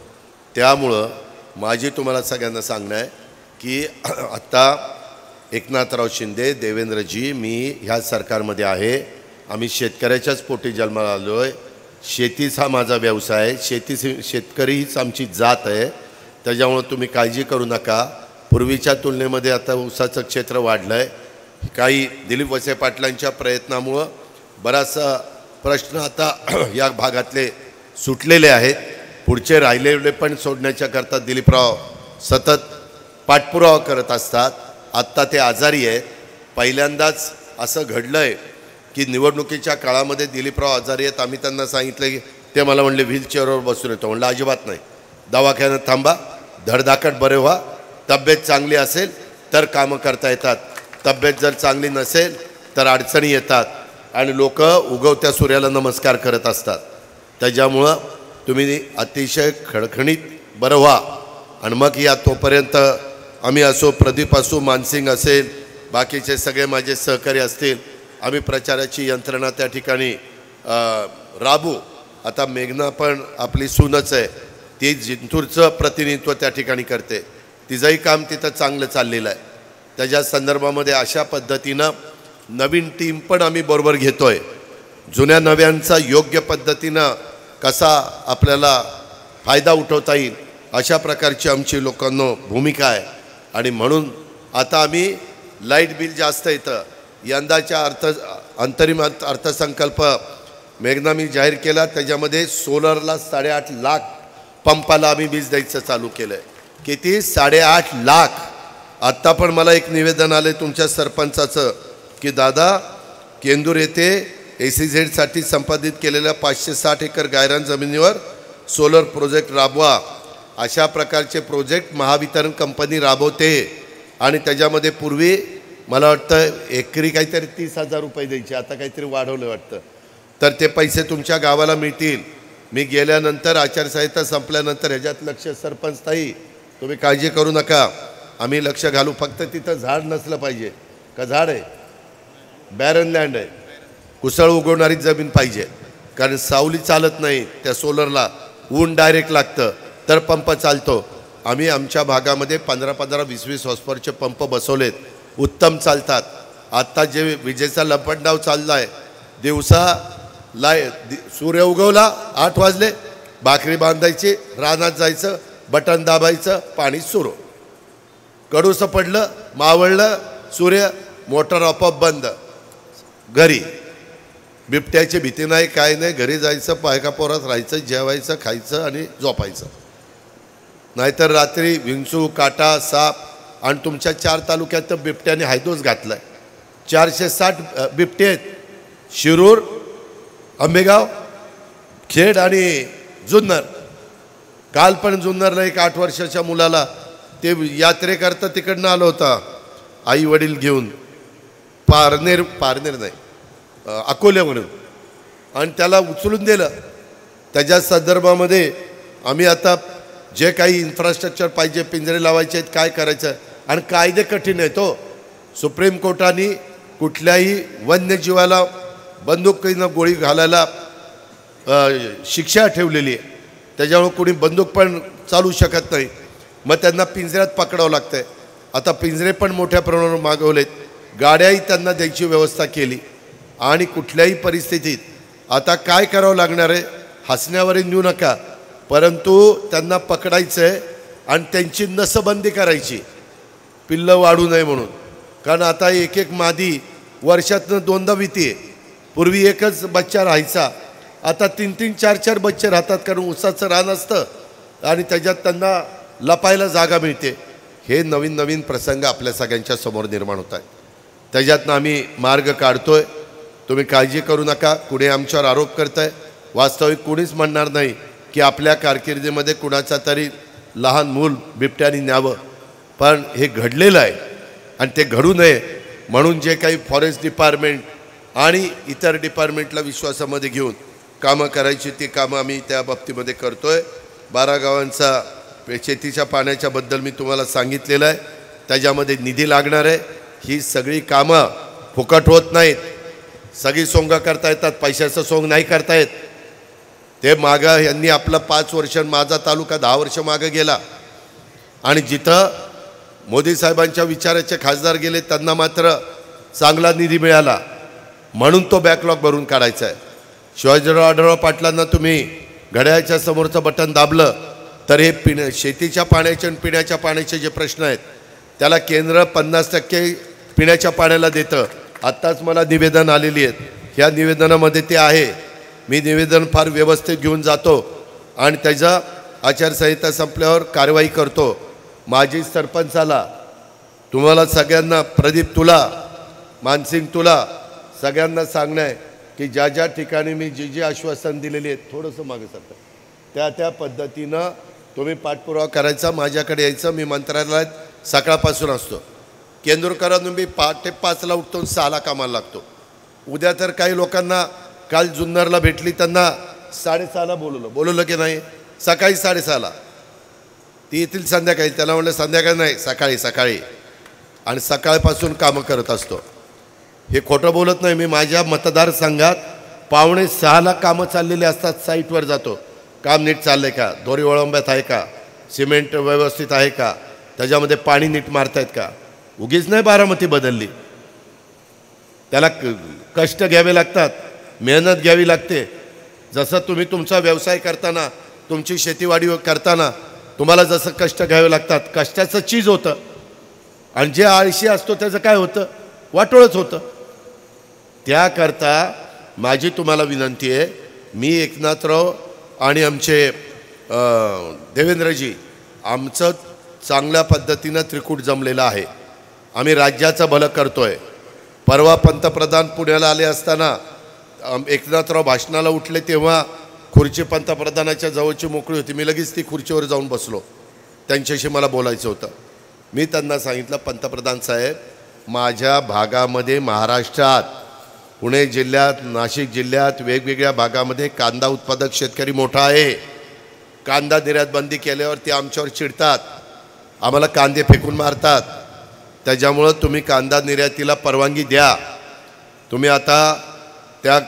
त्यामुळं माझी तुम्हाला सगळ्यांना सांगणं आहे की आत्ता एकनाथराव शिंदे, देवेंद्रजी, मी ह्या सरकारमध्ये आहे. आम्ही शेतकऱ्याच्याच पोटी जन्माला आलो आहे. शेतीच हा माझा व्यवसाय आहे. शेतकरी हीच आमची जात आहे. त्याच्यामुळं तुम्ही काळजी करू नका. पूर्वीच्या तुलनेमध्ये आता ऊसाचं क्षेत्र वाढलं आहे. काही दिलीप वळसे पाटलांच्या प्रयत्नामुळं बराचसा प्रश्न आता या भागातले सुटलेले आहेत. पुढचे राहिलेले पण सोडण्याच्याकरता दिलीपराव सतत पाठपुरावा करत असतात. आत्ता ते आजारी आहेत. पहिल्यांदाच असं घडलं आहे की निवडणुकीच्या काळामध्ये दिलीपराव आजारी आहेत. आम्ही त्यांना सांगितलं की ते मला म्हणले व्हीलचेअरवर बसून येतो. म्हणलं अजिबात नाही, दवाखान्यात थांबा, धडधाकट बरे व्हा. तब्येत चांगली असेल तर कामं करता येतात, तब्येत जर चांगली नसेल तर अडचणी येतात आणि लोक उगवत्या सूर्याला नमस्कार करत असतात. त्याच्यामुळं तुम्ही अतिशय खणखणीत बरं व्हा. आणि मग या तोपर्यंत आम्ही असो, प्रदीप असो, मानसिंग असेल, बाकीचे सगळे माझे सहकारी असतील, आम्ही प्रचाराची यंत्रणा त्या ठिकाणी राबू. आता मेघना पण आपली सूनच आहे, ती जिंतूरचं प्रतिनिधित्व त्या ठिकाणी करते. तिचंही काम तिथं चांगलं चाललेलं आहे. त्याच्या संदर्भामध्ये अशा पद्धतीनं नवीन टीम पण आम्ही बरोबर घेतो आहे. जुन्या नव्यांचा योग्य पद्धतीनं कसा आपल्याला फायदा उठवता येईल अशा प्रकारची आमची लोकांना भूमिका आहे. आणि म्हणून आता आम्ही लाईट बिल जास्त येतं. यंदाच्या अंतरिम अर्थसंकल्प मेघना मी जाहीर केला, त्याच्यामध्ये सोलरला 8.5 लाख पंपाला आम्ही वीज द्यायचं चालू केलं आहे. किती? 8.5 लाख. आत्ता पण मला एक निवेदन आलं तुमच्या सरपंचाचं की दादा, केंदूर येथे ACZसाठी संपादित केलेल्या 560 एकर गायरान जमिनीवर सोलर प्रोजेक्ट राबवा. अशा प्रकारचे प्रोजेक्ट महावितरण कंपनी राबवते. आणि त्याच्यामध्ये पूर्वी मला वाटतं एकरी काहीतरी 30,000 रुपये द्यायचे, आता काहीतरी वाढवलं वाटतं. तर ते पैसे तुमच्या गावाला मिळतील. मी गेल्यानंतर आचारसंहिता संपल्यानंतर ह्याच्यात लक्ष, सरपंच ताई तुम्ही काळजी करू नका, आम्ही लक्ष घालू. फक्त तिथं झाड नसलं पाहिजे. का झाड आहे? बॅरन लँड आहे, कुसळ उगवणारी जमीन पाहिजे. कारण सावली चालत नाही त्या सोलरला, ऊन डायरेक्ट लागतं तर पंप चालतो. आम्ही आमच्या भागामध्ये 15-15, 20-20 हॉर्सपॉवरचे पंप बसवलेत, उत्तम चालतात. आत्ता जे विजेचा लपंडाव चालला आहे, दिवसा सूर्य उगवला 8 वाजले, भाकरी बांधायची, रानात जायचं, बटन दाबायचं, पाणी सुरू. कडूसं पडलं, मावळलं सूर्य, मोटर आपोआप बंद. घरी बिबट्याची भीती नाही, काय नाही. घरी जायचं, पायका पोरात राहायचं, जेवायचं, खायचं आणि झोपायचं. नाहीतर रात्री विंचू, काटा, साप. आणि तुमच्या 4 तालुक्यात तर बिबट्याने हायदोस घातलाय. 460 बिबटे आहेत. शिरूर, आंबेगाव, खेड आणि जुन्नर. काल पण जुन्नरला एक 8 वर्षाच्या मुलाला ते यात्रेकरता तिकडनं आलं होता, आई वडील घेऊन. पारनेर नाही अकोल्यावरून, आणि त्याला उचलून दिलं. त्याच्या संदर्भामध्ये आम्ही आता जे काही इन्फ्रास्ट्रक्चर पाहिजे, पिंजरे लावायचे आहेत, काय करायचं, आणि कायदे कठीण आहेत. तो सुप्रीम कोर्टाने कुठल्याही वन्यजीवाला बंदुकीनं गोळी घालायला शिक्षा ठेवलेली आहे. त्याच्यामुळे कोणी बंदूक पण चालू शकत नाही. मग त्यांना पिंजऱ्यात पकडावं लागतं आहे. आता पिंजरे पण मोठ्या प्रमाणावर मागवलेत, गाड्याही त्यांना द्यायची व्यवस्था केली. आणि कुठल्याही परिस्थितीत आता काय करावं लागणार आहे, हसण्यावरही नेऊ नका, परंतु त्यांना पकडायचं आहे आणि त्यांची नसबंदी करायची, पिल्लं वाढू नये म्हणून. कारण आता एक एक मादी वर्षातनं 2दा विते. पूर्वी एकच बच्चा राहायचा, आता 3-3, 4-4 बच्चे राहतात, कारण ऊसाचं रान असतं आणि त्याच्यात त्यांना लपायला जागा मिळते. हे नवीन नवीन प्रसंग आपल्या सगळ्यांच्या समोर निर्माण होत आहेत. त्याच्यातनं आम्ही मार्ग काढतोय. तुम्ही काळजी करू नका. कुणी आमच्यावर आरोप करत आहे, वास्तविक कुणीच म्हणणार नाही की आपल्या कारकिर्दीमध्ये कुणाचा तरी लहान मूल बिबट्याने न्यावं, पण हे घडलेलं आहे आणि ते घडू नये म्हणून जे काही फॉरेस्ट डिपार्टमेंट आणि इतर डिपार्टमेंटला विश्वासामध्ये घेऊन कामं करायची ती कामं आम्ही त्या बाबतीमध्ये करतोय. 12 गावांचा शेतीच्या पाण्याच्याबद्दल मी तुम्हाला सांगितलेलं आहे. त्याच्यामध्ये निधी लागणार आहे. ही सगळी कामं फुकट होत नाहीत. सगळी सोंग करता येतात, पैशाचं सोंग नाही करता येत. ते मागं यांनी आपलं 5 वर्ष, माझा तालुका 10 वर्ष मागं गेला, आणि जिथं मोदी साहेबांच्या विचाराचे खासदार गेले त्यांना मात्र चांगला निधी मिळाला, म्हणून तो बॅकलॉग भरून काढायचा आहे. शिवाजीराव आढळराव पाटलांना तुम्ही घड्याळाच्या समोरचं बटन दाबलं तर हे शेतीच्या पाण्याचे आणि पिण्याच्या पाण्याचे जे प्रश्न आहेत त्याला केंद्र 50% पिण्याच्या पाण्याला देतं. आत्ताच मला निवेदन आलेली आहेत. ह्या निवेदनामध्ये ते आहे. मी निवेदन फार व्यवस्थित घेऊन जातो आणि त्याचा आचारसंहिता संपल्यावर कारवाई करतो. माजी सरपंचाला, तुम्हाला सगळ्यांना, प्रदीप तुला, मानसिंग तुला, सगळ्यांना सांगणं आहे की ज्या ज्या ठिकाणी मी जी आश्वासन दिलेली आहेत, थोडंसं मागे सरतं, त्या पद्धतीनं तुम्ही पाठपुरावा करायचा. माझ्याकडे यायचं. मी मंत्रालयात सकाळपासून असतो. केंद्रकरांना मी पहाटे 5ला उठतो, 6ला कामाला लागतो. उद्या तर काही लोकांना काल जुन्नरला भेटली, त्यांना 6:30ला बोलवलं की नाही, सकाळी 6:30ला. ती येतील संध्याकाळी. त्याला म्हणलं संध्याकाळी नाही, सकाळी, आणि सकाळपासून कामं करत असतो. हे खोटं बोलत नाही. मी माझ्या मतदारसंघात 5:45ला कामं चाललेली असतात. साईटवर जातो, काम नीट चाललं आहे का, दोरी वळंब्यात आहे का, सिमेंट व्यवस्थित आहे का, त्याच्यामध्ये पाणी नीट मारतायत का. उगीच नाही बारामती बदलली. त्याला कष्ट घ्यावे लागतात, मेहनत घ्यावी लागते. जसं तुम्ही तुमचा व्यवसाय करताना, तुमची शेतीवाडी करताना तुम्हाला जसं कष्ट घ्यावे लागतात, कष्टाचं चीज होतं. आणि जे आळशी असतो त्याचं काय होतं, वाटोळच होतं. त्याकरता माझी तुम्हाला विनंती आहे, मी एकनाथराव आणि आमचे देवेंद्रजी, आमचं चांगल्या पद्धतीनं त्रिकूट जमलेलं आहे. आम्ही राज्याचं भलं करतोय. परवा पंतप्रधान पुण्याला आले असताना एकनाथराव भाषणाला उठले तेव्हा खुर्ची पंतप्रधानाच्या जवळची मोकळी होती. मी लगेच ती खुर्चीवर जाऊन बसलो. त्यांच्याशी मला बोलायचं होतं. मी त्यांना सांगितलं, पंतप्रधान साहेब, माझ्या भागामध्ये, महाराष्ट्रात, पुणे जिल्ह्यात, नाशिक जिल्ह्यात, वेगवेगळ्या भागामध्ये कांदा उत्पादक शेतकरी मोठा आहे. कांदा निर्यात बंदी केल्यावर ते आमच्यावर चिडतात, आम्हाला कांदे फेकून मारतात. त्याच्यामुळं तुम्ही कांदा निर्यातीला परवानगी द्या. तुम्ही आता त्या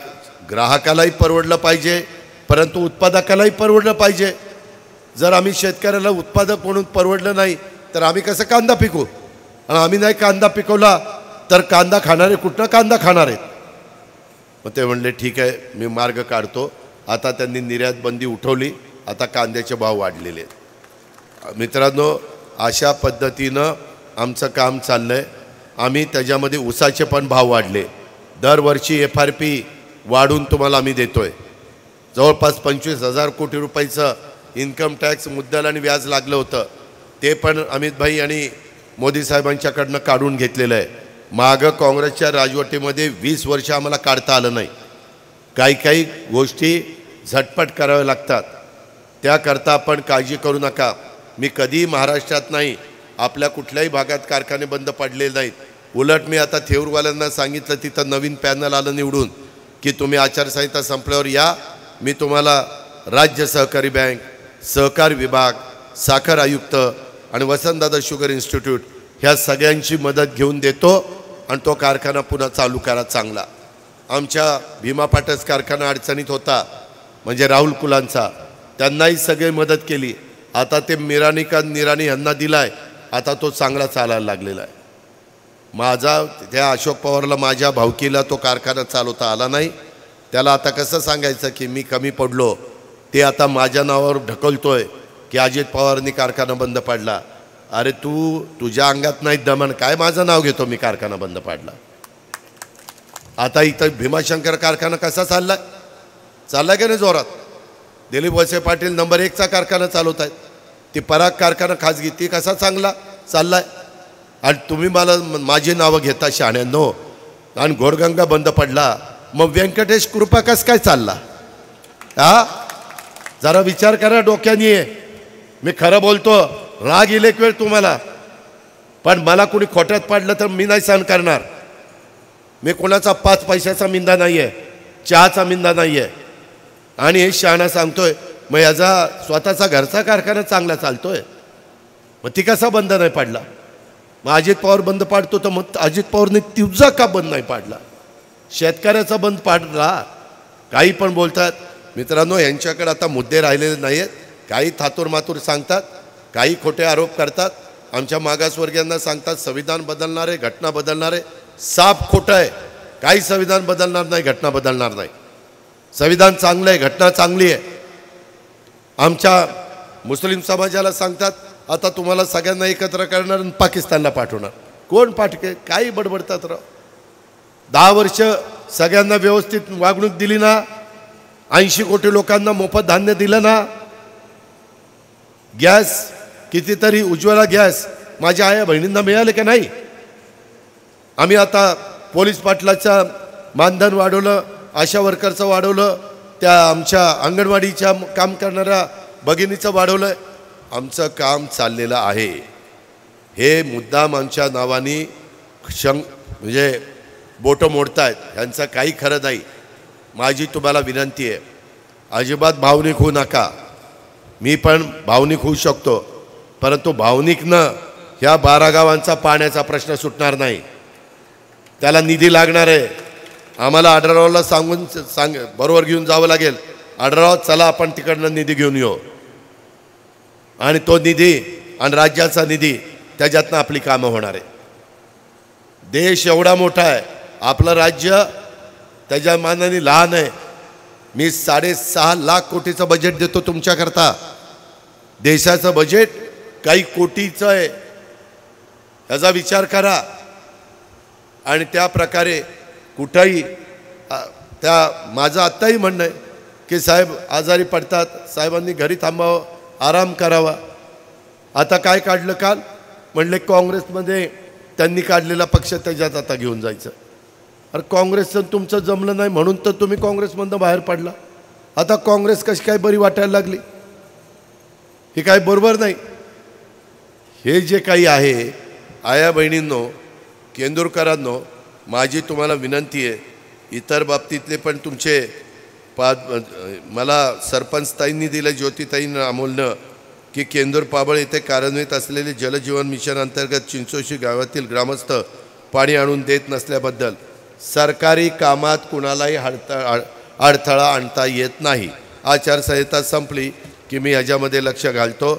ग्राहकालाही परवडलं पाहिजे, परंतु उत्पादकालाही परवडलं पाहिजे. जर आम्ही शेतकऱ्याला उत्पादक म्हणून परवडलं नाही तर आम्ही कसं कांदा पिकू. आणि आम्ही नाही कांदा पिकवला तर कांदा खाणारे कुठनं कांदा खाणार आहेत. मग ते म्हणले ठीक आहे, मी मार्ग काढतो. आता त्यांनी निर्यात बंदी उठवली. आता कांद्याचे भाव वाढलेले आहेत. मित्रांनो, अशा पद्धतीनं आमचं काम चाललं आहे. आम्ही त्याच्यामध्ये ऊसाचे पण भाव वाढले. दरवर्षी FRP वाढून तुम्हाला आम्ही देतो आहे. जवळपास 25,000 कोटी रुपयाचं इन्कम टॅक्स मुद्दल आणि व्याज लागलं होतं. ते पण अमितभाई आणि मोदी साहेबांच्याकडनं काढून घेतलेलं आहे. मागं काँग्रेसच्या राजवटीमध्ये 20 वर्ष आम्हाला काढता आलं नाही. काही गोष्टी झटपट कराव्या लागतात. त्याकरता आपण काळजी करू नका. मी कधीही महाराष्ट्रात नाही, आपल्या कुठल्याही भागात कारखाने बंद पडलेले नाहीत. उलट मी आता थेऊरवाल्यांना सांगितलं, तिथं नवीन पॅनल आलं निवडून की तुम्ही आचारसंहिता संपल्यावर या, मी तुम्हाला राज्य सहकारी बँक, सहकार विभाग, साखर आयुक्त आणि वसंतदादा शुगर इन्स्टिट्यूट ह्या सगळ्यांची मदत घेऊन देतो आणि तो कारखाना पुन्हा चालू करा चांगला. आमच्या भीमा पाटस कारखाना अडचणीत होता, म्हणजे राहुल कुलांचा, त्यांनाही सगळे मदत केली. आता ते निराणी यांना दिलाय, आता तो चांगला चालायला लागलेला आहे. माझा त्या अशोक पवारला माझ्या भावकीला तो कारखाना चालवता आला नाही. त्याला आता कसं सांगायचं की मी कमी पडलो, ते आता माझ्या नावावर ढकलतोय की अजित पवारांनी कारखाना बंद पाडला. अरे तुझ्या अंगात नाही दमन, काय माझं नाव घेतो मी कारखाना बंद पाडला. आता इथं भीमाशंकर कारखाना कसा चाललाय का नाही जोरात. दिलीप वळसे पाटील नंबर 1चा कारखाना चालवत आहेत. ती पराग कारखाना खाजगी, ती कसा चांगला चाललाय. आणि तुम्ही मला माझी नावं घेता शहाण्यांनो. आणि घोडगंगा बंद पडला, मग व्यंकटेश कृपा कस काय चालला. जरा विचार करा डोक्याने. मी खरं बोलतो, राग येईल एक वेळ तुम्हाला, पण मला कुणी खोट्यात पाडलं तर मी नाही सहन करणार. मी कोणाचा 5 पैशाचा मिंदा नाही आहे, चहाचा मिंदा नाही आहे. आणि हे शहाणा सांगतोय मग याचा स्वतःचा घरचा कारखाना चांगला चालतोय, मग ती कसा बंद नाही पाडला. मग अजित पवार बंद पाडतो तर मग अजित पवारने तुझा का बंद नाही पाडला. शेतकऱ्याचा बंद पाडला. काही पण बोलतात मित्रांनो. यांच्याकडे आता मुद्दे राहिलेले नाही आहेत. काही थातूर मातूर सांगतात, काही खोटे आरोप करतात. आमच्या मागासवर्गीयांना सांगतात संविधान बदलणार आहे, घटना बदलणार आहे. साफ खोटं आहे. काही संविधान बदलणार नाही, घटना बदलणार नाही. संविधान चांगलं आहे, घटना चांगली आहे. आमच्या मुस्लिम समाजाला सांगतात आता तुम्हाला सगळ्यांना एकत्र करणार आणि पाकिस्तानला पाठवणार. कोण पाठके, काही बडबडतात राव. 10 वर्ष सगळ्यांना व्यवस्थित वागणूक दिली ना, 80 कोटी लोकांना मोफत धान्य दिलं ना, गॅस कितीतरी उज्ज्वला गॅस माझ्या आया बहिणींना मिळाले का नाही. आम्ही आता पोलीस पाटलाचा मानधन वाढवलं, आशा वर्करचं वाढवलं, त्या आमच्या अंगणवाडीच्या काम करणाऱ्या भगिनीचं वाढवलं. आमचं काम चाललेलं आहे. हे मुद्दाम आमच्या नावाने म्हणजे बोटं मोडतायत, यांचं काही खरं नाही. माझी तुम्हाला विनंती आहे, अजिबात भावनिक होऊ नका. मी पण भावनिक होऊ शकतो, परंतु भावनिकनं ह्या 12 गावांचा पाण्याचा प्रश्न सुटणार नाही. त्याला निधी लागणार आहे. आम्हाला आढळरावला बरोबर घेऊन जावं लागेल. आढळराव चला आपण तिकडनं निधी घेऊन येऊ, आणि तो निधी आणि राज्याचा निधी त्याच्यातनं आपली कामं होणार आहे. देश एवढा मोठा आहे, आपलं राज्य त्याच्या मानाने लहान आहे. मी 6.5 लाख कोटीचं बजेट देतो तुमच्याकरता. देशाचं बजेट काही कोटीचं आहे, याचा विचार करा. आणि त्या प्रकारे कुठंही माझं आत्ताही म्हणणं आहे की साहेब आजारी पडतात, साहेबांनी घरी थांबावं, आराम करावा. आता काय काढलं काल, म्हणले काँग्रेसमध्ये त्यांनी काढलेला पक्ष त्याच्यात आता घेऊन जायचं. अरे काँग्रेसचं तुमचं जमलं नाही म्हणून तर तुम्ही काँग्रेसमधनं बाहेर पडला. आता काँग्रेस कशी काय बरी वाटायला लागली, हे काय बरोबर नाही. हे जे काही आहे, आया बहिणींनो, केंदूरकरांनो, माझी तुम्हाला विनंती आहे. इतर बाबतीतले पण तुमचे मला सरपंचताईंनी दिलं, ज्योतिताईंनी अमोलनं, की केंदूर पाबळ येथे कार्यान्वित असलेले जलजीवन मिशन अंतर्गत चिंचोशी गावातील ग्रामस्थ पाणी आणून देत नसल्याबद्दल सरकारी कामात कुणालाही अडथळा आणता येत नाही. आचारसंहिता संपली की मी ह्याच्यामध्ये लक्ष घालतो.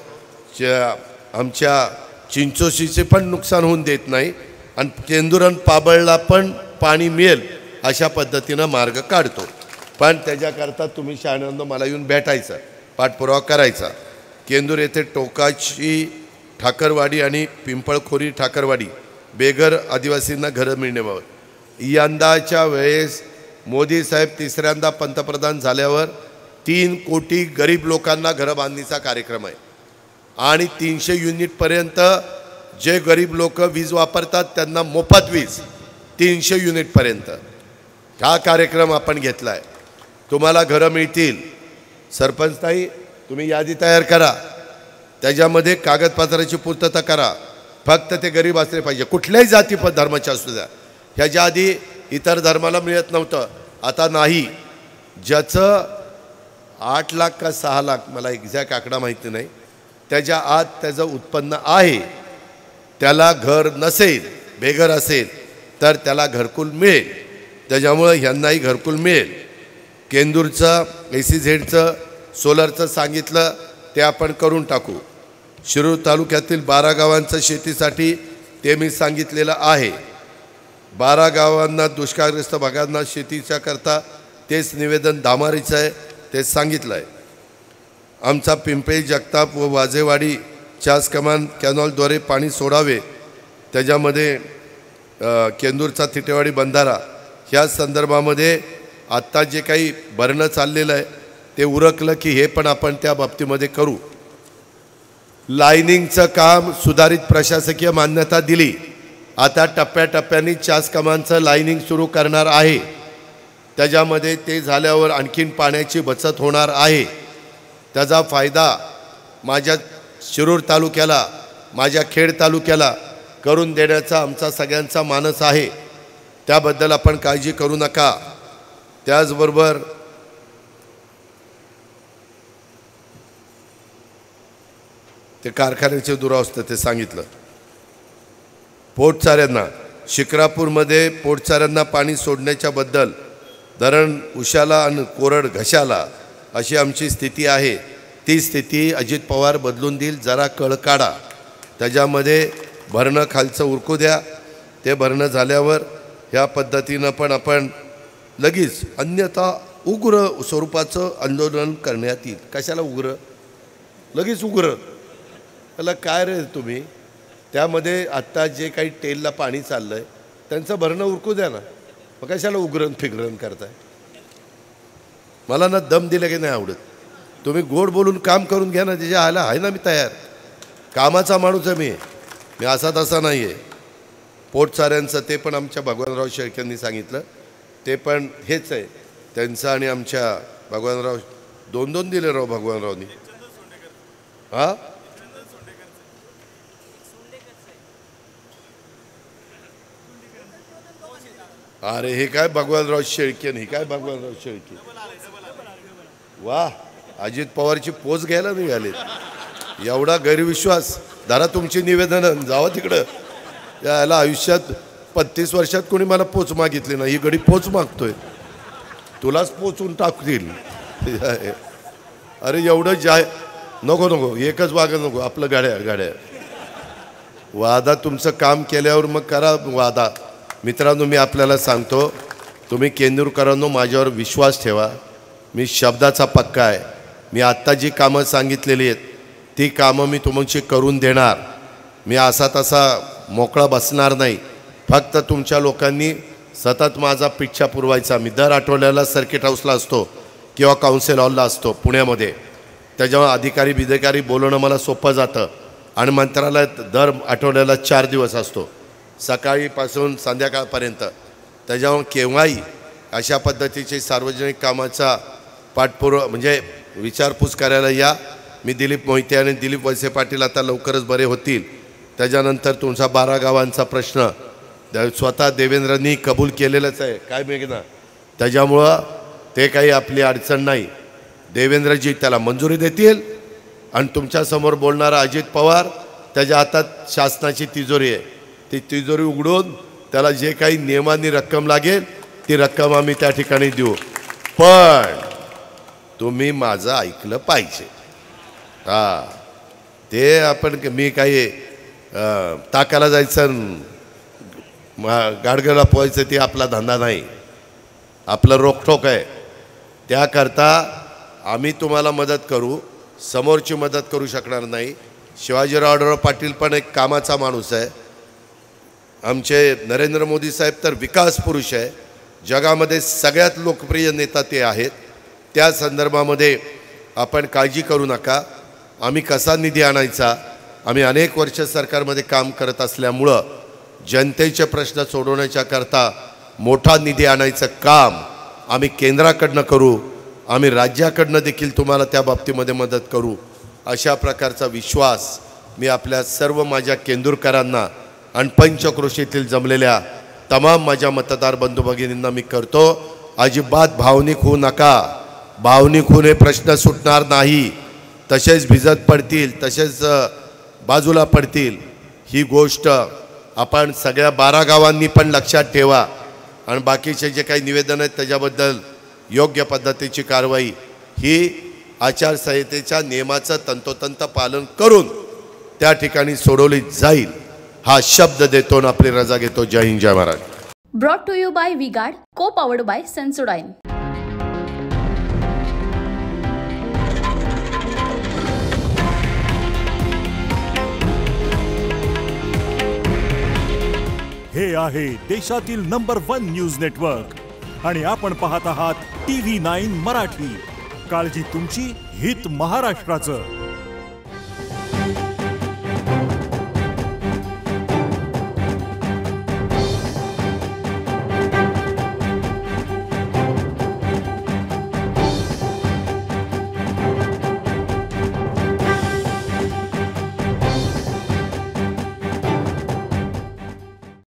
आमच्या चिंचोशीचे पण नुकसान होऊन देत नाही आणि केंदूर आणि पाबळला पण पाणी मिळेल अशा पद्धतीनं मार्ग काढतो. पण त्याच्याकरता तुम्ही शहाण्यांनो मला येऊन भेटायचं, पाठपुरावा करायचा. केंदूर येथे टोकाची ठाकरवाडी आणि पिंपळखोरी ठाकरवाडी बेघर आदिवासींना घरं मिळण्याबाबत यंदाच्या वेळेस मोदी साहेब 3ऱ्यांदा पंतप्रधान झाल्यावर 3 कोटी गरीब लोकांना घरं बांधणीचा कार्यक्रम आहे. आणि 300 युनिटपर्यंत जे गरीब लोक वीज वापरतात त्यांना मोफत वीज 300 युनिटपर्यंत हा कार्यक्रम आपण घेतला आहे. तुम्हाला घरं मिळतील. सरपंचताई तुम्ही यादी तयार करा, त्याच्यामध्ये कागदपत्राची पूर्तता करा. फक्त ते गरीब असले पाहिजे, कुठल्याही जाती धर्माचे असू द्या. ह्याच्या आधी इतर धर्माला मिळत नव्हतं, आता नाही. ज्याचं 8 लाख का 6 लाख मला एक्झॅक्ट आकडा माहिती नाही, त्याच्या आत त्याचं उत्पन्न आहे, त्याला घर नसेल, बेघर असेल तर त्याला घरकुल मिळेल. त्याच्यामुळं ह्यांनाही घरकुल मिळेल. केंदूरचं ACZचं सोलरचं सांगितलं ते आपण करून टाकू. शिरूर तालुक्यातील 12 गावांचं शेतीसाठी ते मी सांगितलेलं आहे. 12 गावांना दुष्काळग्रस्त भागांना शेतीच्या करता तेच निवेदन धामारीचं आहे, तेच सांगितलं आहे. आमचा पिंपळी जगताप व वाजेवाडी चास कमान कॅनॉलद्वारे पाणी सोडावे, त्याच्यामध्ये केंदूरचा थिटेवाडी बंधारा ह्या संदर्भामध्ये आत्ता जे काही भरणं चाललेलं आहे ते उरकलं की हे पण आपण त्या बाबतीमध्ये करू. लायनिंगचं काम सुधारित प्रशासकीय मान्यता दिली, आता टप्प्याटप्प्याने चास कमानचं लायनिंग सुरू करणार आहे. त्याच्यामध्ये ते झाल्यावर आणखीन पाण्याची बचत होणार आहे. त्याचा फायदा माझ्या शिरूर तालुक्याला, माझ्या खेड तालुक्याला करून देण्याचा आमचा सगळ्यांचा मानस आहे. त्याबद्दल आपण काळजी करू नका. त्याचबरोबर ते कारखान्याचे दुरावस्था ते सांगितलं. पोटचाऱ्यांना शिक्रापूरमध्ये पोटचाऱ्यांना पाणी सोडण्याच्या बद्दल धरण उशाला आणि कोरड घशाला अशी आमची स्थिती आहे. ती स्थिती अजित पवार बदलून देईल, जरा कळ काढा. त्याच्यामध्ये भरणं खालचं उरकू द्या. ते भरणं झाल्यावर ह्या पद्धतीनं पण आपण लगेच, अन्यथा उग्र स्वरूपाचं आंदोलन करण्यात येईल. कशाला उग्र? लगेच उग्र. त्याला काय रे तुम्ही? त्यामध्ये आत्ता जे काही टेलला पाणी चाललं आहे त्यांचं भरणं उरकू द्या ना, मग कशाला उग्रण फिग्रण करताय? मला ना दम दिलं की नाही आवडत. तुम्ही गोड बोलून काम करून घ्या ना, त्याच्या आला आहे ना, मी तयार. कामाचा माणूस आहे मी असा तसा नाही आहे. पोटचाऱ्यांचं ते पण आमच्या भगवानराव शेळकेंनी सांगितलं, ते पण हेच आहे त्यांचं. आणि आमच्या भगवानराव 2 दिले राव भगवानरावनी. हां, अरे हे काय भगवानराव शेळके, हे काय भगवानराव शेळके. वा, अजित पवारची पोच घ्यायला निघाले. एवढा गैरविश्वास. धरा तुमची निवेदनं, जावा तिकडं. याला आयुष्यात 35 वर्षात कोणी मला पोच मागितली नाही, ही गडी पोच मागतोय. तुलाच पोचून टाकतील. अरे एवढं नको एकच वागा नको आपलं. गाड्या वादा तुमचं काम केल्यावर मग करा वादा. मित्रांनो, मी आपल्याला सांगतो, तुम्ही केंदूरकरांनो माझ्यावर विश्वास ठेवा. मी शब्दाचा पक्का आहे. मी आत्ता जी कामं सांगितलेली आहेत ती कामं मी तुमची करून देणार. मी असा तसा मोकळा बसणार नाही. फक्त तुमच्या लोकांनी सतत माझा पिच्छा पुरवायचा. मी दर आठवड्याला सर्किट हाऊसला असतो किंवा काउन्सिल हॉलला असतो पुण्यामध्ये. त्याच्यामुळे अधिकारी बोलवणं मला सोपं जातं. आणि मंत्रालयात दर आठवड्याला 4 दिवस असतो, सकाळीपासून संध्याकाळपर्यंत. त्याच्यामुळे केव्हाही अशा पद्धतीचे सार्वजनिक कामाचा पाठपुरावा म्हणजे विचारपूस करायला या. मी दिलीप मोहिते आणि दिलीप वळसे पाटील आता लवकरच बरे होतील. त्याच्यानंतर तुमचा 12 गावांचा प्रश्न स्वतः देवेंद्रांनी कबूल केलेलंच आहे. काय मेघना, त्याच्यामुळं ते काही आपली अडचण नाही. देवेंद्रजी त्याला मंजुरी देतील. आणि तुमच्यासमोर बोलणारा अजित पवार, त्याच्या हातात शासनाची तिजोरी आहे. ती तिजोरी उघडून त्याला जे काही नियमांनी रक्कम लागेल ती रक्कम आम्ही त्या ठिकाणी देऊ. पण तुम्ही माझं ऐकलं पाहिजे. हां, ते आपण मी काही ताकाला जायचं गाडगेला पोहायचं ते आपला धंदा नाही. आपलं रोखठोक आहे. त्याकरता आम्ही तुम्हाला मदत करू, समोरची मदत करू शकणार नाही. शिवाजीराव पाटील पण एक कामाचा माणूस आहे. आमचे नरेंद्र मोदी साहेब तर विकास पुरुष आहे. जगामध्ये सगळ्यात लोकप्रिय नेता ते आहेत. त्या संदर्भामध्ये आपण काळजी करू नका. आम्ही कसा निधी आणायचा, आम्ही अनेक वर्ष सरकारमध्ये काम करत असल्यामुळं जनतेचे प्रश्न सोडवण्याच्या करता मोठा निधी आणायचं काम आम्ही केंद्राकडनं करू. आम्ही राज्याकडनं देखील तुम्हाला त्या बाबतीमध्ये मदत करू. अशा प्रकारचा विश्वास मी आपल्या सर्व माझ्या केंदूरकरांना आणि पंचक्रोशीतील जमलेल्या तमाम माझ्या मतदार बंधू भगिनींना मी करतो, अजिबात भावनिक होऊ नका. भावनिक होऊन हे प्रश्न सुटणार नाही. तसेच भिजत पडतील, तसेच बाजूला पडतील. ही गोष्ट आपण सगळ्या 12 गावांनी पण लक्षात ठेवा. आणि बाकीचे जे काही निवेदन आहेत त्याच्याबद्दल योग्य पद्धतीची कारवाई ही आचारसंहितेच्या नियमाचं तंतोतंत पालन करून त्या ठिकाणी सोडवली जाईल, हा शब्द देतो आणि आपली रजा घेतो. जय हिंद, जय Maharashtra. Brought to you by V-Guard, co-powered by Sensodyne. हे आहे देशातील नंबर 1 न्यूज नेटवर्क आणि आपण पाहत आहात TV9 मराठी. काळजी तुमची, हित महाराष्ट्राचं.